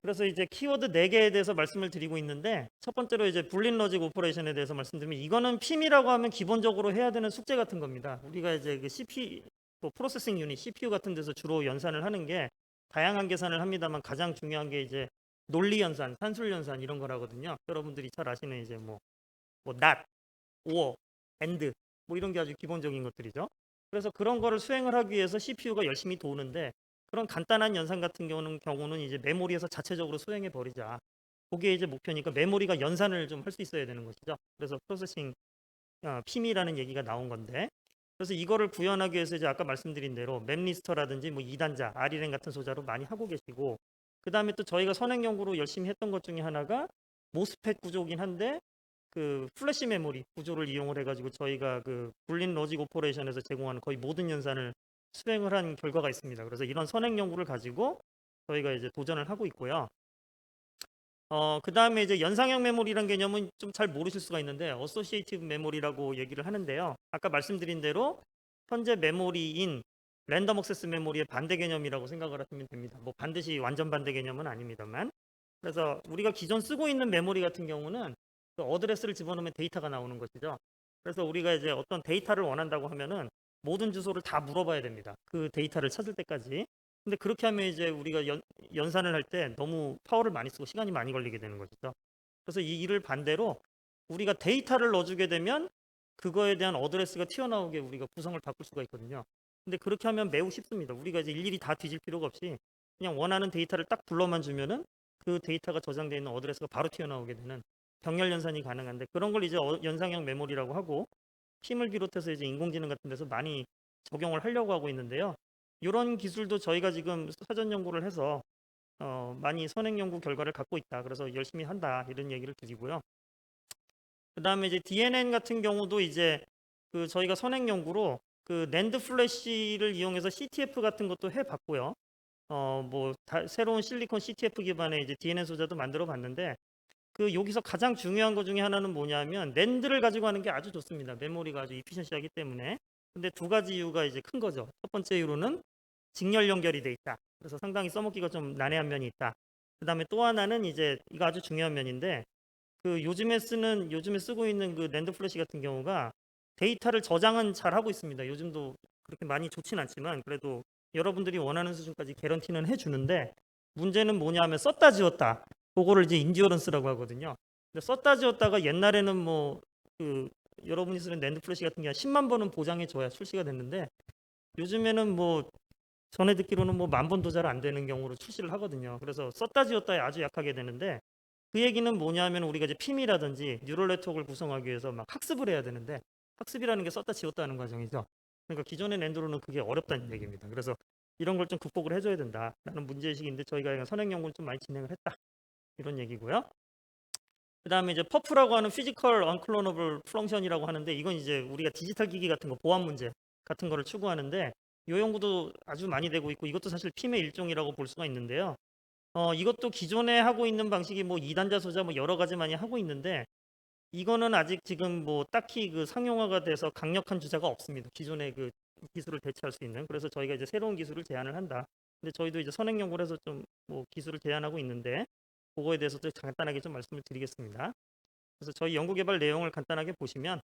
그래서 이제 키워드 4개에 대해서 말씀을 드리고 있는데, 첫 번째로 이제 불린 로직 오퍼레이션에 대해서 말씀드리면, 이거는 PIM이라고 하면 기본적으로 해야 되는 숙제 같은 겁니다. 우리가 이제 그 CPU, 프로세싱 유닛, CPU 같은 데서 주로 연산을 하는 게 다양한 계산을 합니다만, 가장 중요한 게 이제 논리 연산, 산술 연산 이런 거라거든요. 여러분들이 잘 아시는 이제 뭐 not, or, and 뭐 이런 게 아주 기본적인 것들이죠. 그래서 그런 거를 수행을 하기 위해서 CPU가 열심히 도는데, 그런 간단한 연산 같은 경우는 이제 메모리에서 자체적으로 수행해 버리자. 그게 이제 목표니까 메모리가 연산을 좀 할 수 있어야 되는 것이죠. 그래서 프로세싱 PIM이라는 얘기가 나온 건데, 그래서 이거를 구현하기 위해서 이제 아까 말씀드린 대로 맵리스터라든지 뭐 2단자, RLN 같은 소자로 많이 하고 계시고, 그 다음에 또 저희가 선행 연구로 열심히 했던 것 중에 하나가 모스펫 구조긴 한데, 그 플래시 메모리 구조를 이용을 해가지고 저희가 그 불린 로직 오퍼레이션에서 제공하는 거의 모든 연산을 수행을 한 결과가 있습니다. 그래서 이런 선행 연구를 가지고 저희가 이제 도전을 하고 있고요. 그 다음에 이제 연상형 메모리란 개념은 좀 잘 모르실 수가 있는데, 어소시에이티브 메모리라고 얘기를 하는데요. 아까 말씀드린 대로 현재 메모리인 랜덤 액세스 메모리의 반대 개념이라고 생각을 하시면 됩니다. 뭐 반드시 완전 반대 개념은 아닙니다만. 그래서 우리가 기존 쓰고 있는 메모리 같은 경우는 그 어드레스를 집어넣으면 데이터가 나오는 것이죠. 그래서 우리가 이제 어떤 데이터를 원한다고 하면은 모든 주소를 다 물어봐야 됩니다. 그 데이터를 찾을 때까지. 근데 그렇게 하면 이제 우리가 연산을 할 때 너무 파워를 많이 쓰고 시간이 많이 걸리게 되는 것이죠. 그래서 이 일을 반대로 우리가 데이터를 넣어주게 되면 그거에 대한 어드레스가 튀어나오게 우리가 구성을 바꿀 수가 있거든요. 근데 그렇게 하면 매우 쉽습니다. 우리가 이제 일일이 다 뒤질 필요가 없이 그냥 원하는 데이터를 딱 불러만 주면은 그 데이터가 저장되어 있는 어드레스가 바로 튀어나오게 되는 병렬 연산이 가능한데, 그런 걸 이제 연상형 메모리라고 하고, PIM을 비롯해서 이제 인공지능 같은 데서 많이 적용을 하려고 하고 있는데요. 이런 기술도 저희가 지금 사전 연구를 해서 많이 선행 연구 결과를 갖고 있다. 그래서 열심히 한다, 이런 얘기를 드리고요. 그 다음에 이제 DNN 같은 경우도 이제 그 저희가 선행 연구로 그 낸드 플래시를 이용해서 CTF 같은 것도 해봤고요. 새로운 실리콘 CTF 기반의 이제 DNN 소자도 만들어 봤는데, 그 여기서 가장 중요한 것 중에 하나는 뭐냐면 낸드를 가지고 하는 게 아주 좋습니다. 메모리가 아주 이피션시하기 때문에. 근데 두 가지 이유가 이제 큰 거죠. 첫 번째 이유로는 직렬 연결이 돼 있다. 그래서 상당히 써먹기가 좀 난해한 면이 있다. 그 다음에 또 하나는 이제 이거 아주 중요한 면인데, 그 요즘에 쓰고 있는 그 낸드 플래시 같은 경우가 데이터를 저장은 잘 하고 있습니다. 요즘도 그렇게 많이 좋진 않지만 그래도 여러분들이 원하는 수준까지 개런티는 해주는데, 문제는 뭐냐 하면 썼다 지웠다. 그거를 이제 인디어런스라고 하거든요. 근데 썼다 지웠다가 옛날에는 그 여러분이 쓰는 낸드 플래시 같은 게 한 10만 번은 보장해 줘야 출시가 됐는데, 요즘에는 전에 듣기로는 10,000번도 잘 안 되는 경우로 출시를 하거든요. 그래서 썼다 지웠다에 아주 약하게 되는데, 그 얘기는 뭐냐면 우리가 이제 PIM이라든지 뉴럴 네트워크를 구성하기 위해서 막 학습을 해야 되는데, 학습이라는 게 썼다 지웠다 하는 과정이죠. 그러니까 기존의 낸드로는 그게 어렵다는 얘기입니다. 그래서 이런 걸 좀 극복을 해줘야 된다라는 문제의식인데, 저희가 선행 연구를 좀 많이 진행을 했다, 이런 얘기고요. 그 다음에 이제 퍼프라고 하는 피지컬 언클로너블 펑션이라고 하는데, 이건 이제 우리가 디지털 기기 같은 거 보안 문제 같은 거를 추구하는데, 이 연구도 아주 많이 되고 있고, 이것도 사실 PIM의 일종이라고 볼 수가 있는데요. 이것도 기존에 하고 있는 방식이 2단자 소자 여러 가지 많이 하고 있는데, 이거는 아직 지금 딱히 그 상용화가 돼서 강력한 주자가 없습니다. 기존의 그 기술을 대체할 수 있는. 그래서 저희가 이제 새로운 기술을 제안을 한다. 근데 저희도 이제 선행 연구를 해서 좀 기술을 제안하고 있는데, 그거에 대해서도 간단하게 좀 말씀을 드리겠습니다. 그래서 저희 연구 개발 내용을 간단하게 보시면,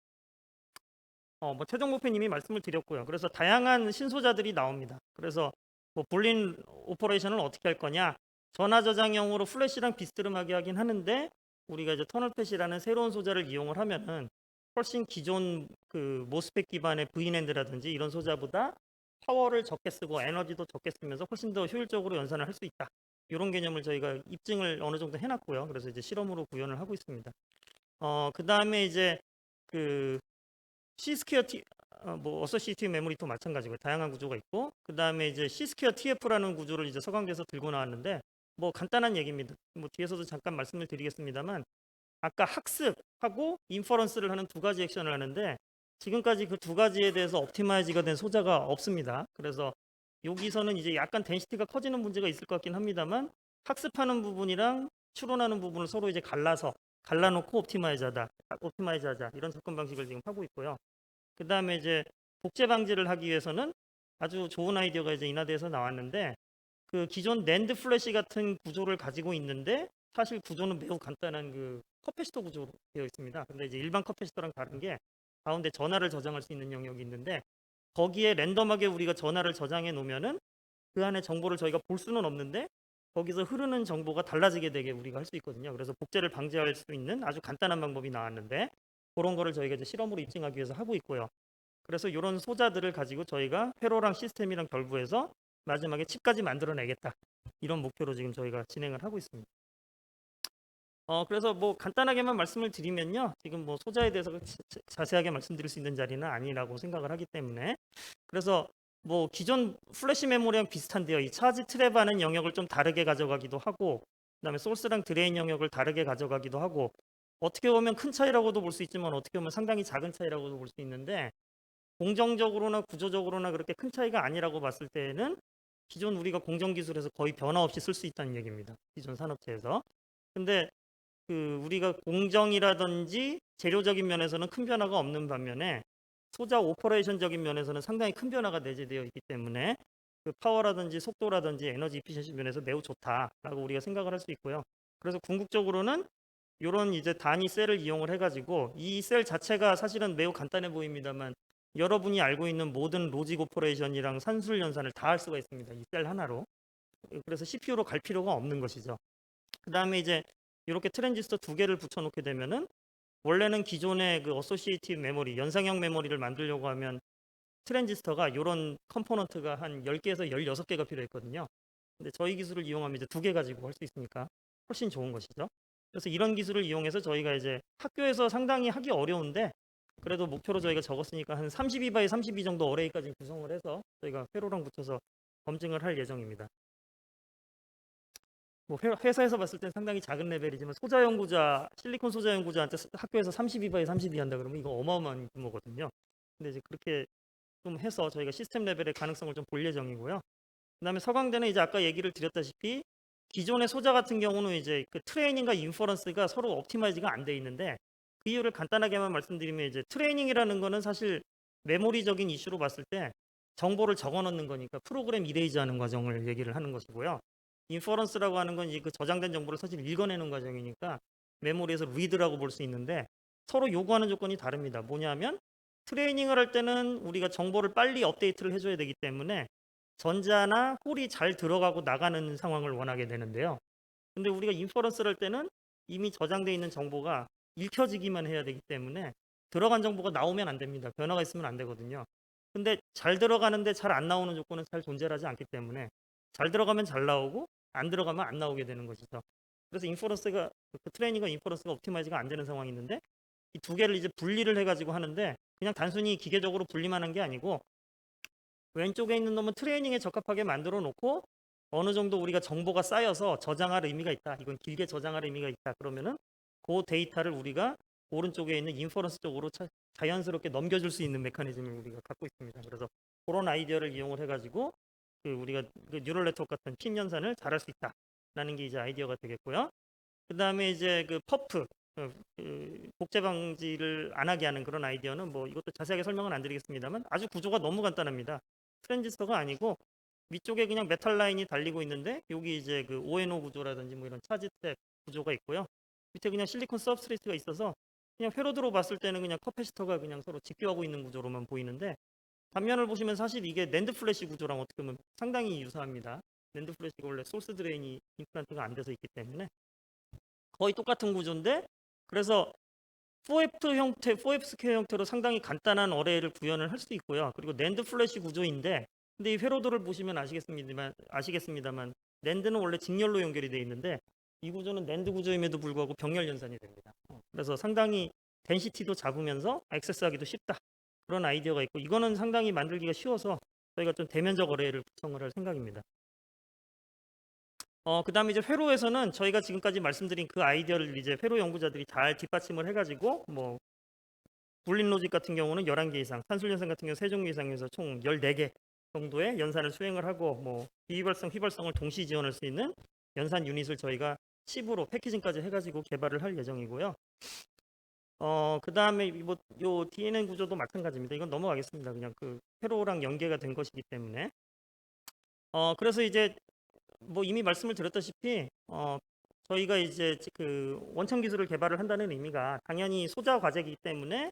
최종 목표님이 말씀을 드렸고요. 그래서 다양한 신소자들이 나옵니다. 그래서 불린 오퍼레이션을 어떻게 할 거냐, 전화 저장형으로 플래시랑 비스듬하게 하긴 하는데 우리가 이제 터널팻이라는 새로운 소자를 이용을 하면은 훨씬 기존 그 모스펫 기반의 V낸드라든지 이런 소자보다 파워를 적게 쓰고 에너지도 적게 쓰면서 훨씬 더 효율적으로 연산을 할 수 있다. 이런 개념을 저희가 입증을 어느 정도 해놨고요. 그래서 이제 실험으로 구현을 하고 있습니다. 그 다음에 이제 그 C스퀘어 T 뭐 어소시에이티브 메모리도 마찬가지고 다양한 구조가 있고 그 다음에 이제 C스퀘어 TF라는 구조를 이제 서강대에서 들고 나왔는데 뭐 간단한 얘기입니다. 뭐 뒤에서도 잠깐 말씀을 드리겠습니다만 아까 학습하고 인퍼런스를 하는 두 가지 액션을 하는데 지금까지 그 두 가지에 대해서 옵티마이즈가 된 소자가 없습니다. 그래서 여기서는 이제 약간 덴시티가 커지는 문제가 있을 것 같긴 합니다만 학습하는 부분이랑 추론하는 부분을 서로 이제 갈라놓고 옵티마이즈하자 이런 접근 방식을 지금 하고 있고요. 그 다음에 이제 복제 방지를 하기 위해서는 아주 좋은 아이디어가 이제 인하대에서 나왔는데 그 기존 낸드 플래시 같은 구조를 가지고 있는데 사실 구조는 매우 간단한 그 커패시터 구조로 되어 있습니다. 근데 이제 일반 커패시터랑 다른 게 가운데 전하를 저장할 수 있는 영역이 있는데 거기에 랜덤하게 우리가 전하를 저장해 놓으면은 그 안에 정보를 저희가 볼 수는 없는데 거기서 흐르는 정보가 달라지게 되게 우리가 할 수 있거든요. 그래서 복제를 방지할 수 있는 아주 간단한 방법이 나왔는데 그런 거를 저희가 이제 실험으로 입증하기 위해서 하고 있고요. 그래서 이런 소자들을 가지고 저희가 회로랑 시스템이랑 결부해서 마지막에 칩까지 만들어내겠다. 이런 목표로 지금 저희가 진행을 하고 있습니다. 그래서 뭐 간단하게만 말씀을 드리면요. 지금 뭐 소자에 대해서 자세하게 말씀드릴 수 있는 자리는 아니라고 생각을 하기 때문에 그래서 뭐 기존 플래시 메모리랑 비슷한데요. 이 차지 트랩하는 영역을 좀 다르게 가져가기도 하고 그다음에 소스랑 드레인 영역을 다르게 가져가기도 하고 어떻게 보면 큰 차이라고도 볼 수 있지만 어떻게 보면 상당히 작은 차이라고도 볼 수 있는데 공정적으로나 구조적으로나 그렇게 큰 차이가 아니라고 봤을 때는 기존 우리가 공정 기술에서 거의 변화 없이 쓸 수 있다는 얘기입니다. 기존 산업체에서. 근데 그 우리가 공정이라든지 재료적인 면에서는 큰 변화가 없는 반면에 소자 오퍼레이션적인 면에서는 상당히 큰 변화가 내재되어 있기 때문에 그 파워라든지 속도라든지 에너지 이피션시 면에서 매우 좋다라고 우리가 생각을 할 수 있고요. 그래서 궁극적으로는 이런 이제 단위 셀을 이용을 해가지고 이 셀 자체가 사실은 매우 간단해 보입니다만 여러분이 알고 있는 모든 로직 오퍼레이션이랑 산술 연산을 다 할 수가 있습니다. 이 셀 하나로. 그래서 CPU로 갈 필요가 없는 것이죠. 그 다음에 이제 이렇게 트랜지스터 두 개를 붙여놓게 되면은 원래는 기존의 그 어소시에이티브 메모리, 연상형 메모리를 만들려고 하면 트랜지스터가 이런 컴포넌트가 한 10개에서 16개가 필요했거든요. 근데 저희 기술을 이용하면 이제 두 개 가지고 할 수 있으니까 훨씬 좋은 것이죠. 그래서 이런 기술을 이용해서 저희가 이제 학교에서 상당히 하기 어려운데 그래도 목표로 저희가 적었으니까 한 32바이 32 정도 어레이까지 구성을 해서 저희가 회로랑 붙여서 검증을 할 예정입니다. 뭐 회사에서 봤을 땐 상당히 작은 레벨이지만 소자 연구자, 실리콘 소자 연구자한테 학교에서 32바이 32 한다 그러면 이거 어마어마한 규모거든요. 근데 이제 그렇게 좀 해서 저희가 시스템 레벨의 가능성을 좀 볼 예정이고요. 그다음에 서강대는 이제 아까 얘기를 드렸다시피 기존의 소자 같은 경우는 이제 그 트레이닝과 인퍼런스가 서로 옵티마이즈가 안 돼 있는데 그 이유를 간단하게만 말씀드리면 이제 트레이닝이라는 거는 사실 메모리적인 이슈로 봤을 때 정보를 적어 넣는 거니까 프로그램 이레이즈 하는 과정을 얘기를 하는 것이고요. 인퍼런스라고 하는 건 이제 그 저장된 정보를 사실 읽어내는 과정이니까 메모리에서 리드라고 볼 수 있는데 서로 요구하는 조건이 다릅니다. 뭐냐면 트레이닝을 할 때는 우리가 정보를 빨리 업데이트를 해줘야 되기 때문에 전자나 홀이 잘 들어가고 나가는 상황을 원하게 되는데요. 근데 우리가 인퍼런스를 할 때는 이미 저장되어 있는 정보가 읽혀지기만 해야 되기 때문에 들어간 정보가 나오면 안 됩니다. 변화가 있으면 안 되거든요. 근데 잘 들어가는데 잘 안 나오는 조건은 잘 존재하지 않기 때문에 잘 들어가면 잘 나오고 안 들어가면 안 나오게 되는 것이죠. 그래서 인퍼런스가 그 트레이닝과 인퍼런스가 옵티마이즈가 안 되는 상황이 있는데 이 두 개를 이제 분리를 해가지고 하는데 그냥 단순히 기계적으로 분리만 한 게 아니고 왼쪽에 있는 놈은 트레이닝에 적합하게 만들어 놓고 어느 정도 우리가 정보가 쌓여서 저장할 의미가 있다. 이건 길게 저장할 의미가 있다. 그러면은 그 데이터를 우리가 오른쪽에 있는 인퍼런스 쪽으로 자연스럽게 넘겨줄 수 있는 메커니즘을 우리가 갖고 있습니다. 그래서 그런 아이디어를 이용을 해가지고 그 우리가 그 뉴럴 네트워크 같은 핀 연산을 잘할 수 있다라는 게 이제 아이디어가 되겠고요. 그 다음에 이제 그 퍼프 그 복제 방지를 안 하게 하는 그런 아이디어는 뭐 이것도 자세하게 설명은 안 드리겠습니다만 아주 구조가 너무 간단합니다. 트랜지스터가 아니고 위쪽에 그냥 메탈 라인이 달리고 있는데 여기 이제 그 ONO 구조라든지 뭐 이런 차지 트랩 구조가 있고요. 밑에 그냥 실리콘 서브스트레이트가 있어서 그냥 회로드로 봤을 때는 그냥 커패시터가 그냥 서로 직교하고 있는 구조로만 보이는데 단면을 보시면 사실 이게 낸드 플래시 구조랑 어떻게 보면 상당히 유사합니다. 낸드 플래시가 원래 소스 드레인이 임플란트가 안 돼서 있기 때문에 거의 똑같은 구조인데, 그래서 4F 형태, 4F 스퀘어 형태로 상당히 간단한 어레이를 구현을 할 수 있고요. 그리고 낸드 플래시 구조인데, 근데 이 회로도를 보시면 아시겠습니다만 낸드는 원래 직렬로 연결이 되어 있는데 이 구조는 낸드 구조임에도 불구하고 병렬 연산이 됩니다. 그래서 상당히 덴시티도 작으면서 액세스하기도 쉽다. 그런 아이디어가 있고, 이거는 상당히 만들기가 쉬워서 저희가 좀 대면적 어레이를 구성을 할 생각입니다. 그다음에 이제 회로에서는 저희가 지금까지 말씀드린 그 아이디어를 이제 회로 연구자들이 잘 뒷받침을 해가지고, 뭐 불린 로직 같은 경우는 11개 이상, 산술 연산 같은 경우 3종류 이상에서 총 14개 정도의 연산을 수행을 하고, 뭐 비휘발성, 휘발성을 동시 지원할 수 있는 연산 유닛을 저희가 칩으로 패키징까지 해가지고 개발을 할 예정이고요. 그다음에 요 DNN 구조도 마찬가지입니다. 이건 넘어가겠습니다. 그냥 그 회로랑 연계가 된 것이기 때문에. 그래서 이제 뭐 이미 말씀을 드렸다시피 저희가 이제 그 원천 기술을 개발을 한다는 의미가 당연히 소자 과제이기 때문에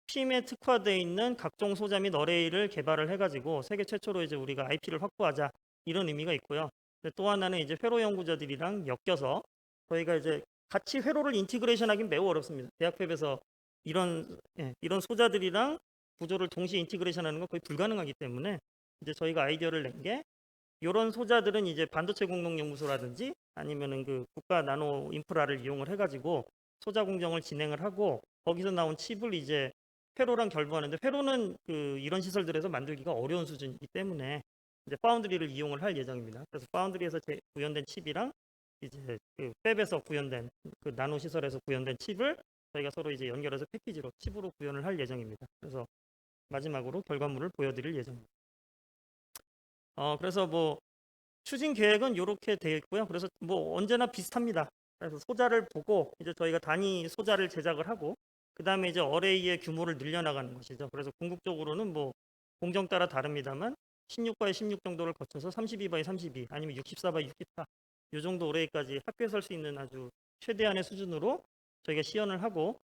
PIM에 특화되어 있는 각종 소자 및 어레이를 개발을 해가지고 세계 최초로 이제 우리가 IP를 확보하자, 이런 의미가 있고요. 근데 또 하나는 이제 회로 연구자들이랑 엮여서 저희가 이제 같이 회로를 인티그레이션하기는 매우 어렵습니다. 대학랩에서 이런 소자들이랑 구조를 동시에 인티그레이션하는 건 거의 불가능하기 때문에 이제 저희가 아이디어를 낸 게, 이런 소자들은 이제 반도체 공동연구소라든지 아니면은 그 국가 나노 인프라를 이용을 해가지고 소자 공정을 진행을 하고, 거기서 나온 칩을 이제 회로랑 결부하는데, 회로는 그 이런 시설들에서 만들기가 어려운 수준이기 때문에 이제 파운드리를 이용을 할 예정입니다. 그래서 파운드리에서 구현된 칩이랑 이제 그 팹에서 구현된 그 나노 시설에서 구현된 칩을 저희가 서로 이제 연결해서 패키지로 칩으로 구현을 할 예정입니다. 그래서 마지막으로 결과물을 보여드릴 예정입니다. 그래서 뭐 추진 계획은 이렇게 되어 있고요. 그래서 뭐 언제나 비슷합니다. 그래서 소자를 보고 이제 저희가 단위 소자를 제작을 하고, 그 다음에 이제 어레이의 규모를 늘려나가는 것이죠. 그래서 궁극적으로는 뭐 공정 따라 다릅니다만 16바이 16 정도를 거쳐서 32바이 32 아니면 64바이 64 이 정도 어레이까지 합계할 수 있는 아주 최대한의 수준으로 저희가 시연을 하고,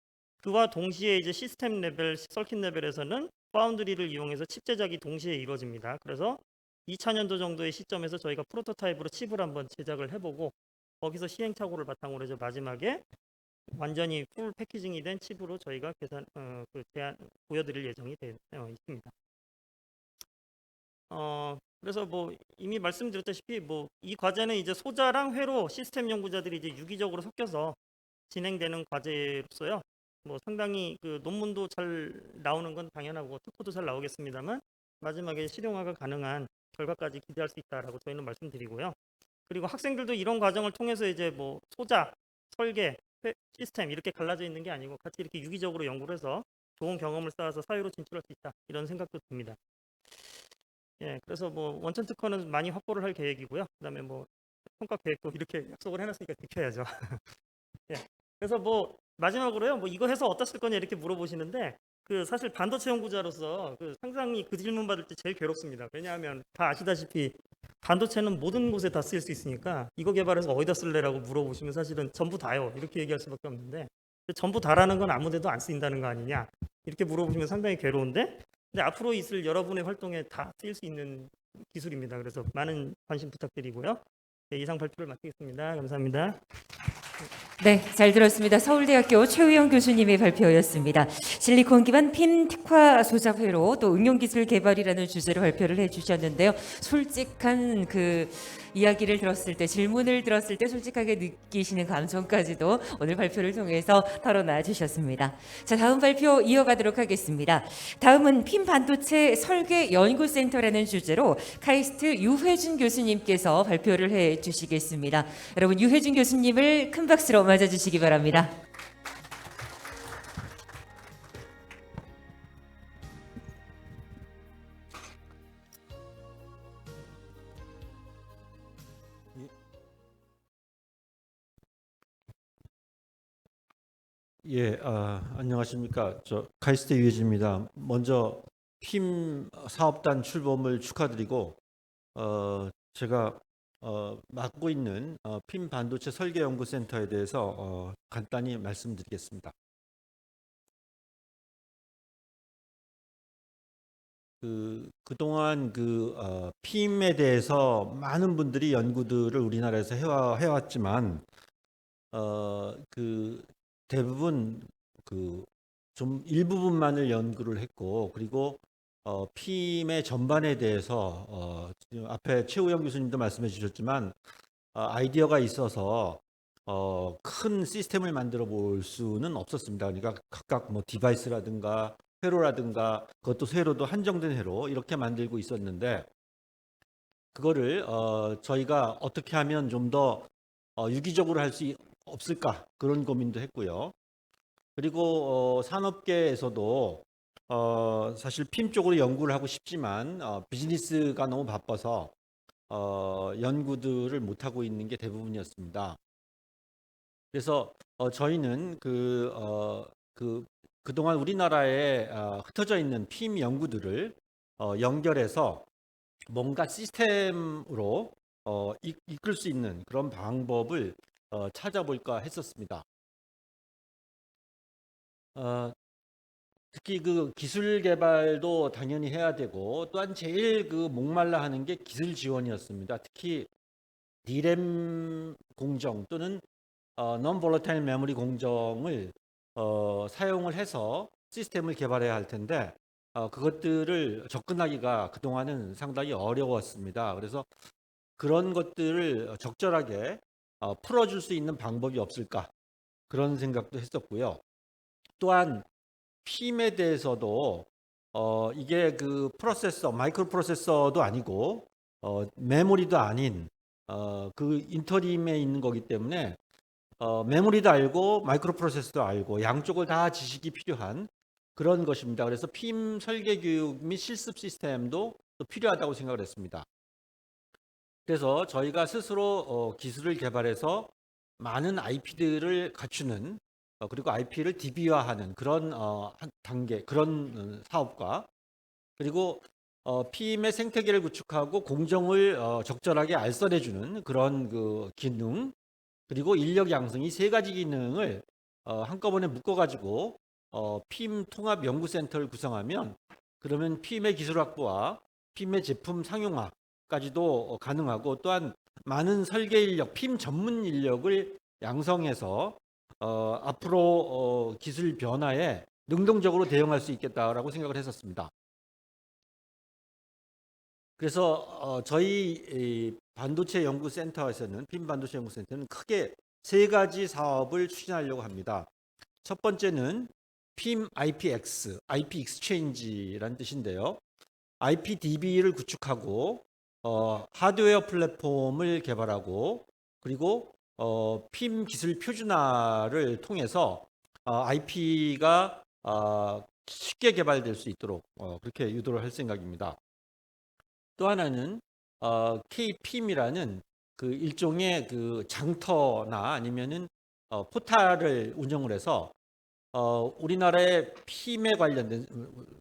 그와 동시에 이제 시스템 레벨, 서킷 레벨에서는 파운드리를 이용해서 칩 제작이 동시에 이루어집니다. 그래서 2000년도 정도의 시점에서 저희가 프로토타입으로 칩을 한번 제작을 해보고, 거기서 시행착오를 바탕으로 해서 마지막에 완전히 풀 패키징이 된 칩으로 저희가 보여드릴 예정이 있습니다. 그래서 뭐 이미 말씀드렸다시피 뭐 이 과제는 이제 소자랑 회로 시스템 연구자들이 이제 유기적으로 섞여서 진행되는 과제로서요. 뭐 상당히 그 논문도 잘 나오는 건 당연하고 특허도 잘 나오겠습니다만, 마지막에 실용화가 가능한 결과까지 기대할 수 있다라고 저희는 말씀드리고요. 그리고 학생들도 이런 과정을 통해서 이제 뭐 소자, 설계, 시스템 이렇게 갈라져 있는 게 아니고 같이 이렇게 유기적으로 연구를 해서 좋은 경험을 쌓아서 사회로 진출할 수 있다, 이런 생각도 듭니다. 예, 그래서 뭐 원천 특허는 많이 확보를 할 계획이고요. 그다음에 뭐 평가 계획도 이렇게 약속을 해놨으니까 지켜야죠. 예, 그래서 뭐 마지막으로요, 뭐 이거 해서 어디다 쓸 거냐 이렇게 물어보시는데, 그 사실 반도체 연구자로서 그 상당히 그 질문 받을 때 제일 괴롭습니다. 왜냐하면 다 아시다시피 반도체는 모든 곳에 다 쓰일 수 있으니까 이거 개발해서 어디다 쓸래라고 물어보시면 사실은 전부 다요 이렇게 얘기할 수밖에 없는데, 전부 다라는 건 아무데도 안 쓰인다는 거 아니냐 이렇게 물어보시면 상당히 괴로운데, 근데 앞으로 있을 여러분의 활동에 다 쓰일 수 있는 기술입니다. 그래서 많은 관심 부탁드리고요. 네, 이상 발표를 마치겠습니다. 감사합니다. 네, 잘 들었습니다. 서울대학교 최우영 교수님의 발표였습니다. 실리콘 기반 핀 특화 소자 회로 또 응용 기술 개발이라는 주제로 발표를 해주셨는데요. 솔직한 그 이야기를 들었을 때, 질문을 들었을 때 솔직하게 느끼시는 감정까지도 오늘 발표를 통해서 털어놔 주셨습니다. 자, 다음 발표 이어가도록 하겠습니다. 다음은 핀 반도체 설계 연구센터라는 주제로 카이스트 유회준 교수님께서 발표를 해 주시겠습니다. 여러분, 유회준 교수님을 큰 박수로 맞아주시기 바랍니다. 예, 안녕하십니까. 저 카이스트 유해진입니다. 먼저 핌 사업단 출범을 축하드리고, 제가 맡고 있는 핌 반도체 설계 연구센터에 대해서 간단히 말씀드리겠습니다. 그동안 핌에 대해서 많은 분들이 연구들을 우리나라에서 해왔지만 대부분 좀 일부분만을 연구를 했고, 그리고 핌의 전반에 대해서 지금 앞에 최우영 교수님도 말씀해 주셨지만 아이디어가 있어서 큰 시스템을 만들어 볼 수는 없었습니다. 그러니까 각각 뭐 디바이스라든가 회로라든가, 그것도 회로도 한정된 회로 이렇게 만들고 있었는데, 그거를 저희가 어떻게 하면 좀 더 유기적으로 할 수 없을까, 그런 고민도 했고요. 그리고 산업계에서도 사실 핌 쪽으로 연구를 하고 싶지만 비즈니스가 너무 바빠서 연구들을 못 하고 있는 게 대부분이었습니다. 그래서 저희는 그동안 우리나라에 흩어져 있는 핌 연구들을 연결해서 뭔가 시스템으로 이끌 수 있는 그런 방법을 찾아볼까 했었습니다. 특히 기술 개발도 당연히 해야 되고, 또한 제일 목말라 하는 게 기술 지원이었습니다. 특히 DRAM 공정 또는 non-volatile memory 공정을 사용을 해서 시스템을 개발해야 할 텐데, 그것들을 접근하기가 그동안은 상당히 어려웠습니다. 그래서 그런 것들을 적절하게 풀어줄 수 있는 방법이 없을까, 그런 생각도 했었고요. 또한 핌에 대해서도 이게 프로세서, 마이크로 프로세서도 아니고 메모리도 아닌 인터림에 있는 거기 때문에 메모리도 알고 마이크로 프로세서도 알고 양쪽을 다 지식이 필요한 그런 것입니다. 그래서 핌 설계 교육 및 실습 시스템도 또 필요하다고 생각을 했습니다. 그래서 저희가 스스로 기술을 개발해서 많은 IP들을 갖추는, 그리고 IP를 DB화하는 그런 단계, 그런 사업과, 그리고 핌의 생태계를 구축하고 공정을 적절하게 알선해주는 그런 기능, 그리고 인력 양성, 이 세 가지 기능을 한꺼번에 묶어가지고 핌 통합 연구센터를 구성하면, 그러면 핌의 기술 확보와 핌의 제품 상용화까지도 가능하고, 또한 많은 설계 인력, 핌 전문 인력을 양성해서 앞으로 기술 변화에 능동적으로 대응할 수 있겠다라고 생각을 했었습니다. 그래서 저희 이 반도체 연구센터에서는, 핌 반도체 연구센터는 크게 세 가지 사업을 추진하려고 합니다. 첫 번째는 핌 IPX, IP Exchange라는 뜻인데요. IPDB를 구축하고 하드웨어 플랫폼을 개발하고, 그리고 핌 기술 표준화를 통해서 IP가 쉽게 개발될 수 있도록 그렇게 유도를 할 생각입니다. 또 하나는 KPIM이라는 일종의 장터나 아니면은 포탈을 운영을 해서 우리나라의 핌에 관련된,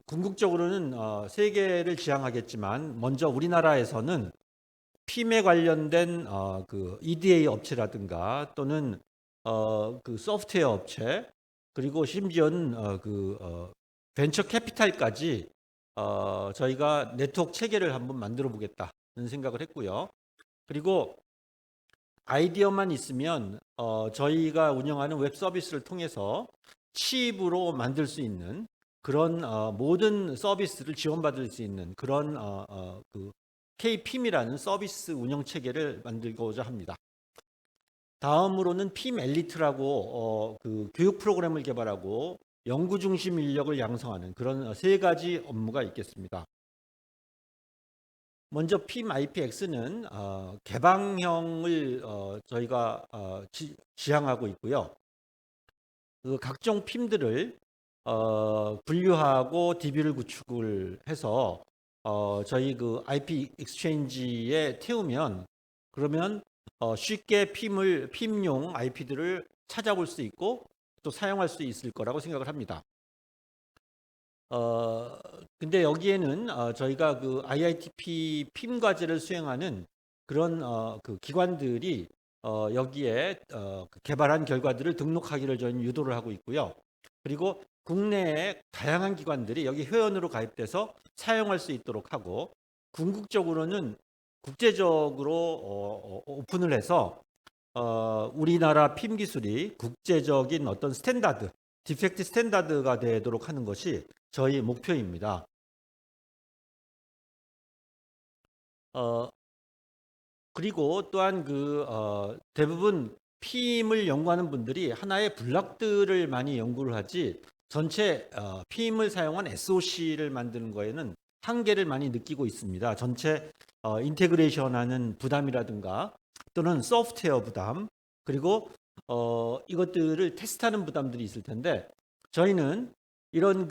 궁극적으로는 세계를 지향하겠지만 먼저 우리나라에서는 핌에 관련된 EDA 업체라든가, 또는 소프트웨어 업체, 그리고 심지어는 벤처 캐피탈까지 저희가 네트워크 체계를 한번 만들어 보겠다는 생각을 했고요. 그리고 아이디어만 있으면 저희가 운영하는 웹 서비스를 통해서 칩으로 만들 수 있는 그런 모든 서비스를 지원받을 수 있는 그런 KPIM이라는 서비스 운영 체계를 만들고자 합니다. 다음으로는 핌 엘리트라고 교육 프로그램을 개발하고 연구 중심 인력을 양성하는 그런 세 가지 업무가 있겠습니다. 먼저 핌 IPX는 개방형을 저희가 지향하고 있고요. 각종 핌들을 분류하고 DB를 구축을 해서 저희 IP 익스체인지에 태우면, 그러면 쉽게 핌용 IP들을 찾아볼 수 있고 또 사용할 수 있을 거라고 생각을 합니다. 근데 여기에는 저희가 IITP 핌 과제를 수행하는 그런 기관들이 여기에 개발한 결과들을 등록하기를 저희는 유도를 하고 있고요. 그리고 국내의 다양한 기관들이 여기 회원으로 가입돼서 사용할 수 있도록 하고, 궁극적으로는 국제적으로 오픈을 해서 우리나라 핌 기술이 국제적인 어떤 스탠다드, 디펙트 스탠다드가 되도록 하는 것이 저희 목표입니다. 그리고 또한 대부분 핌을 연구하는 분들이 하나의 블록들을 많이 연구를 하지 전체 핌을 사용한 SOC를 만드는 거에는 한계를 많이 느끼고 있습니다. 전체 인테그레이션하는 부담이라든가 또는 소프트웨어 부담, 그리고 이것들을 테스트하는 부담들이 있을 텐데, 저희는 이런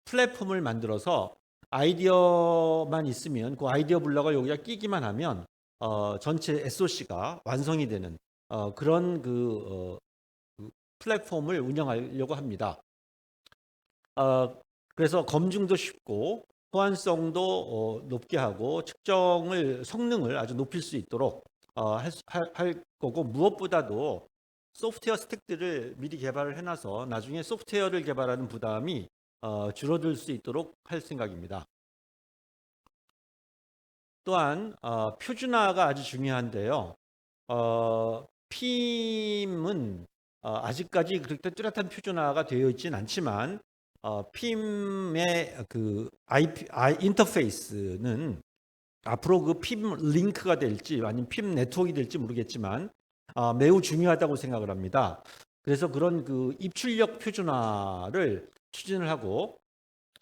플랫폼을 만들어서 아이디어만 있으면 그 아이디어 블록을 여기다 끼기만 하면 전체 SOC가 완성이 되는 그런 플랫폼을 운영하려고 합니다. 그래서 검증도 쉽고 호환성도 높게 하고 성능을 아주 높일 수 있도록 할 거고, 무엇보다도 소프트웨어 스택들을 미리 개발을 해놔서 나중에 소프트웨어를 개발하는 부담이 줄어들 수 있도록 할 생각입니다. 또한 표준화가 아주 중요한데요. 핌은 아직까지 그렇게 뚜렷한 표준화가 되어 있지는 않지만 핌의 인터페이스는 앞으로 핌 링크가 될지 아니면 핌 네트워크가 될지 모르겠지만 매우 중요하다고 생각을 합니다. 그래서 그런 입출력 표준화를 추진을 하고,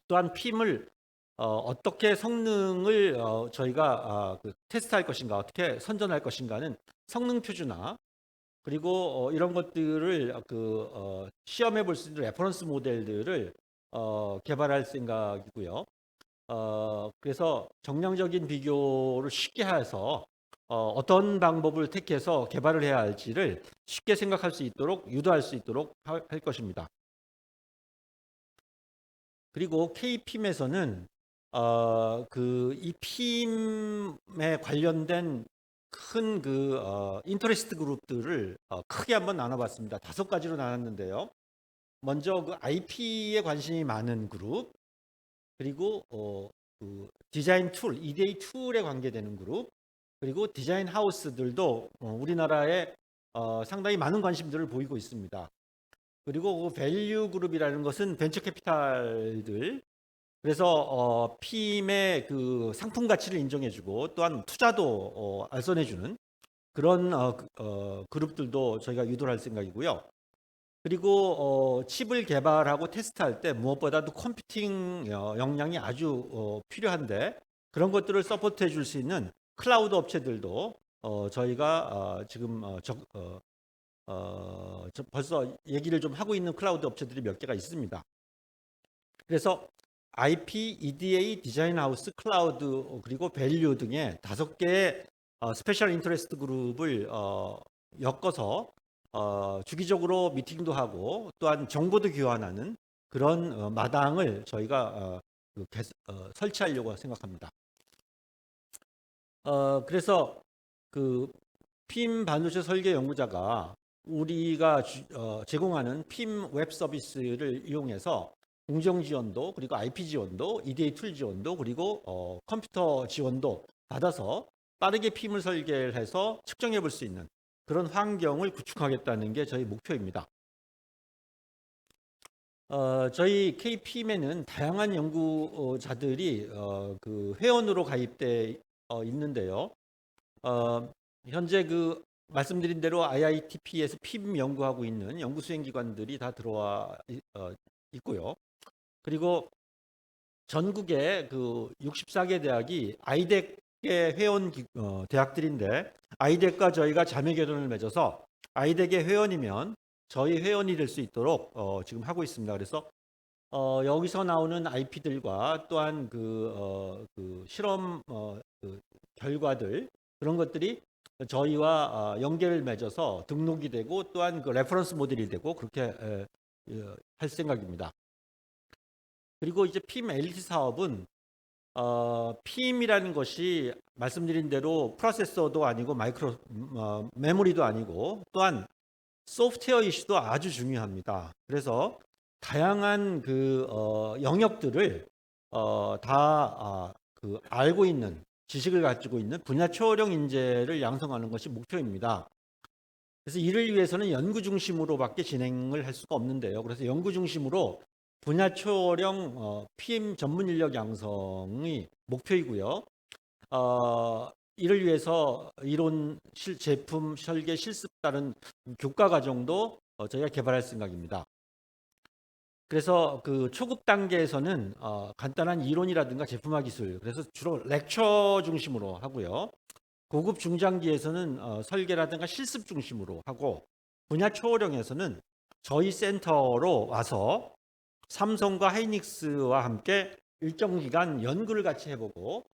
또한 핌을 어떻게 성능을 저희가 테스트할 것인가, 어떻게 선전할 것인가는 성능 표준화, 그리고 이런 것들을 시험해 볼 수 있는 레퍼런스 모델들을 개발할 생각이고요. 그래서 정량적인 비교를 쉽게 해서 어떤 방법을 택해서 개발을 해야 할지를 쉽게 생각할 수 있도록 유도할 수 있도록 할 것입니다. 그리고 KPIM에서는 이 핌에 관련된 큰 인터레스트 그룹들을 크게 한번 나눠봤습니다. 5가지로 나눴는데요. 먼저 IP에 관심이 많은 그룹, 그리고 디자인 툴, EDA 툴에 관계되는 그룹, 그리고 디자인 하우스들도 우리나라에 상당히 많은 관심들을 보이고 있습니다. 그리고 밸류 그룹이라는 것은 벤처 캐피탈들, 그래서 핌의 상품 가치를 인정해주고 또한 투자도 알선해주는 그런 그룹들도 저희가 유도를 할 생각이고요. 그리고 칩을 개발하고 테스트할 때 무엇보다도 컴퓨팅 역량이 아주 필요한데, 그런 것들을 서포트해 줄 수 있는 클라우드 업체들도 저희가 지금 벌써 얘기를 좀 하고 있는 클라우드 업체들이 몇 개가 있습니다. 그래서 IP, EDA, 디자인 하우스, 클라우드, 그리고 밸류 등의 5개의 스페셜 인터레스트 그룹을 엮어서 주기적으로 미팅도 하고 또한 정보도 교환하는 그런 마당을 저희가 설치하려고 생각합니다. 그래서 핌 반도체 설계 연구자가 우리가 제공하는 핌 웹 서비스를 이용해서 공정 지원도, 그리고 IP 지원도, EDA 툴 지원도, 그리고 컴퓨터 지원도 받아서 빠르게 핌을 설계를 해서 측정해 볼 수 있는 그런 환경을 구축하겠다는 게 저희 목표입니다. 저희 KPM에는 다양한 연구자들이 회원으로 가입돼 있는데요. 현재 말씀드린 대로 IITP에서 핌 연구하고 있는 연구 수행기관들이 다 들어와 있고요. 그리고 전국의 64개 대학이 아이덱의 회원 대학들인데, 아이덱과 저희가 자매 결연을 맺어서 아이덱의 회원이면 저희 회원이 될 수 있도록 지금 하고 있습니다. 그래서 여기서 나오는 IP들과 또한 실험 결과들, 그런 것들이 저희와 연계를 맺어서 등록이 되고 또한 레퍼런스 모델이 되고 그렇게 할 생각입니다. 그리고 이제 핌 LT 사업은 핌이라는 것이 말씀드린 대로 프로세서도 아니고 메모리도 아니고 또한 소프트웨어 이슈도 아주 중요합니다. 그래서 다양한 그 영역들을 다 알고 있는 지식을 가지고 있는 분야 초월형 인재를 양성하는 것이 목표입니다. 그래서 이를 위해서는 연구 중심으로밖에 진행을 할 수가 없는데요. 그래서 연구 중심으로 분야 초월형 PM 전문 인력 양성이 목표이고요. 이를 위해서 이론, 제품, 설계, 실습 따른 교과 과정도 저희가 개발할 생각입니다. 그래서 그 초급 단계에서는 간단한 이론이라든가 제품화 기술, 그래서 주로 렉처 중심으로 하고요. 고급 중장기에서는 설계라든가 실습 중심으로 하고, 분야 초월형에서는 저희 센터로 와서 삼성과 하이닉스와 함께 일정 기간 연구를 같이 해보고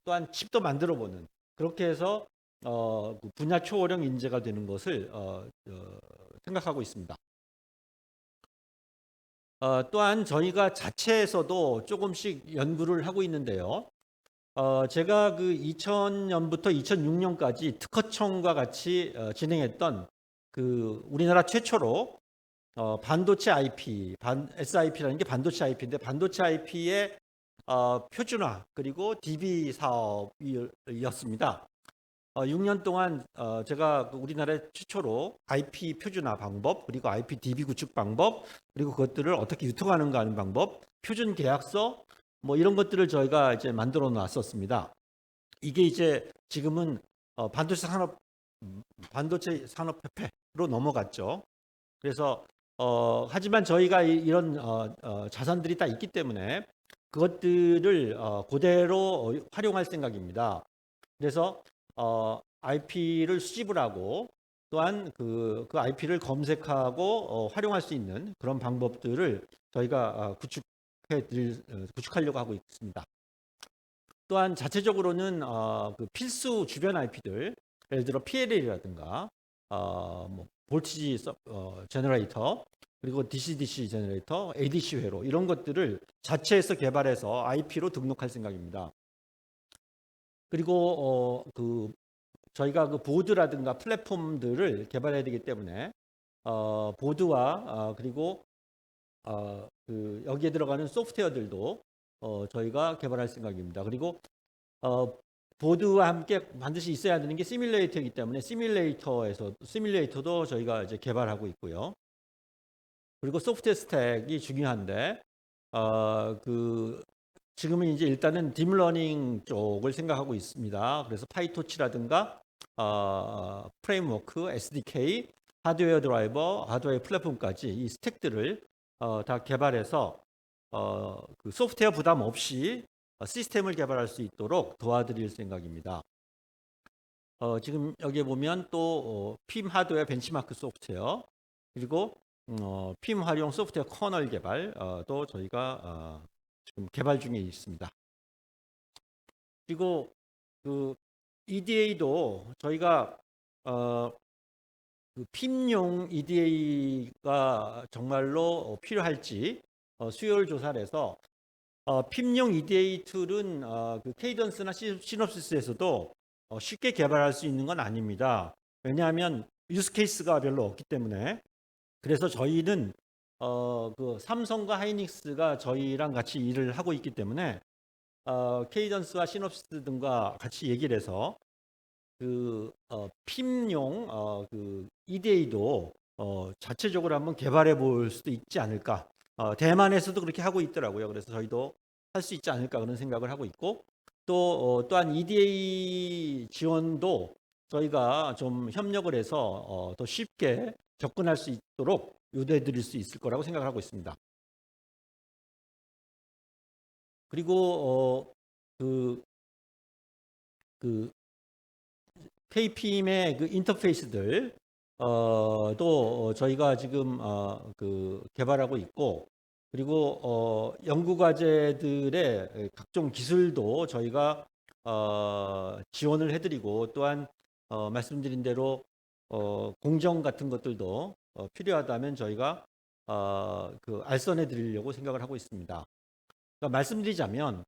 또한 칩도 만들어보는, 그렇게 해서 그 분야 초월형 인재가 되는 것을 생각하고 있습니다. 또한 저희가 자체에서도 조금씩 연구를 하고 있는데요. 제가 그 2000년부터 2006년까지 특허청과 같이 진행했던 그 우리나라 최초로 반도체 IP, SIP라는 게 반도체 IP인데 반도체 IP의 표준화 그리고 DB 사업이었습니다. 6년 동안 제가 우리나라 최초로 IP 표준화 방법, 그리고 IP DB 구축 방법, 그리고 그것들을 어떻게 유통하는가 하는 방법, 표준 계약서, 뭐 이런 것들을 저희가 이제 만들어 놨었습니다. 이게 이제 지금은 반도체 산업협회로 넘어갔죠. 그래서 하지만 저희가 이런 자산들이 다 있기 때문에 그것들을 그대로 활용할 생각입니다. 그래서 IP를 수집을 하고 또한 그 IP를 검색하고 활용할 수 있는 그런 방법들을 저희가 구축하려고 하고 있습니다. 또한 자체적으로는 그 필수 주변 IP들, 예를 들어 PLL이라든가 뭐 볼티지 제너레이터, 그리고 DC-DC 제너레이터, ADC 회로, 이런 것들을 자체에서 개발해서 IP로 등록할 생각입니다. 그리고 저희가 그 보드라든가 플랫폼들을 개발해야 되기 때문에 보드와 그리고 그 여기에 들어가는 소프트웨어들도 저희가 개발할 생각입니다. 그리고 보드와 함께 반드시 있어야 되는 게 시뮬레이터이기 때문에 시뮬레이터도 저희가 이제 개발하고 있고요. 그리고 소프트웨어 스택이 중요한데 지금은 이제 일단은 딥러닝 쪽을 생각하고 있습니다. 그래서 파이토치라든가 프레임워크, SDK, 하드웨어 드라이버, 하드웨어 플랫폼까지 이 스택들을 다 개발해서 그 소프트웨어 부담 없이 시스템을 개발할 수 있도록 도와드릴 생각입니다. 지금 여기에 보면 또 PIM 하드웨어 벤치마크 소프트웨어, 그리고 PIM 활용 소프트웨어 커널 개발도 저희가 지금 개발 중에 있습니다. 그리고 그 EDA도 저희가 그 PIM용 EDA가 정말로 필요할지 수요를 조사를 해서 PIM용 EDA 툴은 그 케이던스나 시놉시스에서도 쉽게 개발할 수 있는 건 아닙니다. 왜냐하면 유스 케이스가 별로 없기 때문에. 그래서 저희는 그 삼성과 하이닉스가 저희랑 같이 일을 하고 있기 때문에 케이던스와 시놉시스 등과 같이 얘기를 해서 그 PIM용 그 EDA도 자체적으로 한번 개발해 볼 수도 있지 않을까. 대만에서도 그렇게 하고 있더라고요. 그래서 저희도 할 수 있지 않을까 그런 생각을 하고 있고, 또한 EDA 지원도 저희가 좀 협력을 해서 더 쉽게 접근할 수 있도록 유도해 드릴 수 있을 거라고 생각을 하고 있습니다. 그리고 그 KPM의 그 인터페이스들 또 저희가 지금 개발하고 있고, 그리고 연구 과제들의 각종 기술도 저희가 지원을 해드리고, 또한 말씀드린 대로 공정 같은 것들도 필요하다면 저희가 알선해 드리려고 생각을 하고 있습니다. 그러니까 말씀드리자면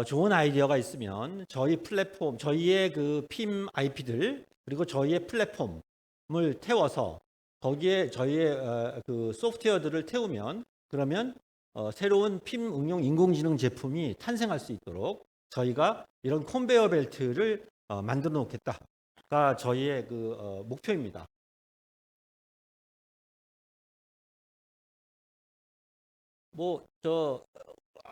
좋은 아이디어가 있으면 저희 플랫폼, 저희의 그 PIM IP들, 그리고 저희의 플랫폼을 태워서 거기에 저희의 그 소프트웨어들을 태우면 그러면 새로운 핌 응용 인공지능 제품이 탄생할 수 있도록 저희가 이런 컨베이어 벨트를 만들어 놓겠다가 저희의 그 목표입니다.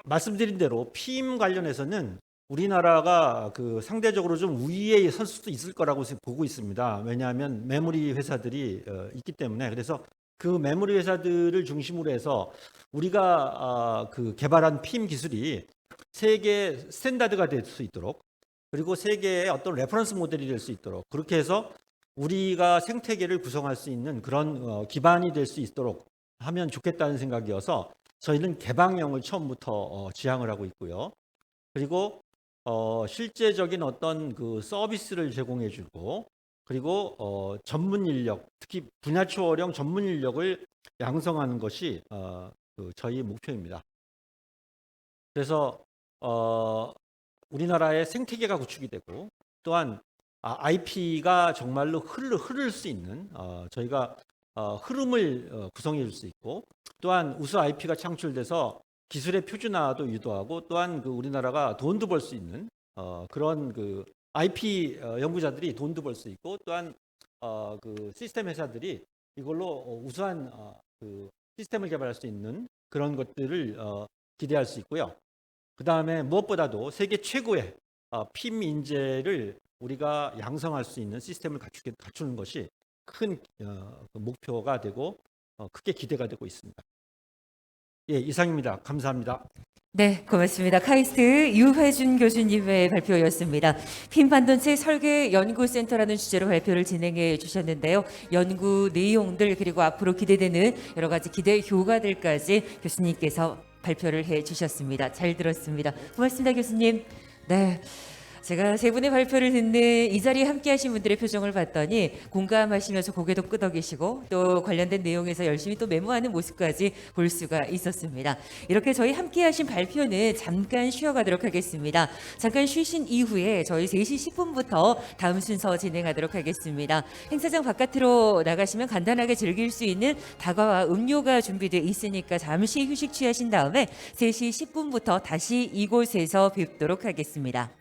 말씀드린 대로 핌 관련해서는 우리나라가 그 상대적으로 좀 우위에 설 수도 있을 거라고 보고 있습니다. 왜냐하면 메모리 회사들이 있기 때문에. 그래서 그 메모리 회사들을 중심으로 해서 우리가 그 개발한 핌 기술이 세계 스탠다드가 될 수 있도록, 그리고 세계의 어떤 레퍼런스 모델이 될 수 있도록, 그렇게 해서 우리가 생태계를 구성할 수 있는 그런 기반이 될 수 있도록 하면 좋겠다는 생각이어서 저희는 개방형을 처음부터 지향을 하고 있고요. 그리고 실제적인 어떤 그 서비스를 제공해주고, 그리고 전문 인력, 특히 분야 초월형 전문 인력을 양성하는 것이 그 저희 목표입니다. 그래서 우리나라의 생태계가 구축이 되고, 또한 IP가 정말로 흐를 수 있는 저희가 흐름을 구성해 줄 수 있고, 또한 우수 IP가 창출돼서 기술의 표준화도 유도하고, 또한 그 우리나라가 돈도 벌 수 있는 그런 그 IP 연구자들이 돈도 벌 수 있고, 또한 그 시스템 회사들이 이걸로 우수한 그 시스템을 개발할 수 있는 그런 것들을 기대할 수 있고요. 그 다음에 무엇보다도 세계 최고의 핌 인재를 우리가 양성할 수 있는 시스템을 갖추는 것이 큰 목표가 되고 크게 기대가 되고 있습니다. 예, 이상입니다. 감사합니다. 네, 고맙습니다. 카이스트 유회준 교수님의 발표였습니다. 핌 반도체 설계 연구센터라는 주제로 발표를 진행해 주셨는데요. 연구 내용들 그리고 앞으로 기대되는 여러 가지 기대 효과들까지 교수님께서 발표를 해 주셨습니다. 잘 들었습니다. 고맙습니다, 교수님. 네. 제가 세 분의 발표를 듣는 이 자리에 함께 하신 분들의 표정을 봤더니 공감하시면서 고개도 끄덕이시고 또 관련된 내용에서 열심히 또 메모하는 모습까지 볼 수가 있었습니다. 이렇게 저희 함께 하신 발표는 잠깐 쉬어가도록 하겠습니다. 잠깐 쉬신 이후에 저희 3시 10분부터 다음 순서 진행하도록 하겠습니다. 행사장 바깥으로 나가시면 간단하게 즐길 수 있는 다과와 음료가 준비되어 있으니까 잠시 휴식 취하신 다음에 3시 10분부터 다시 이곳에서 뵙도록 하겠습니다.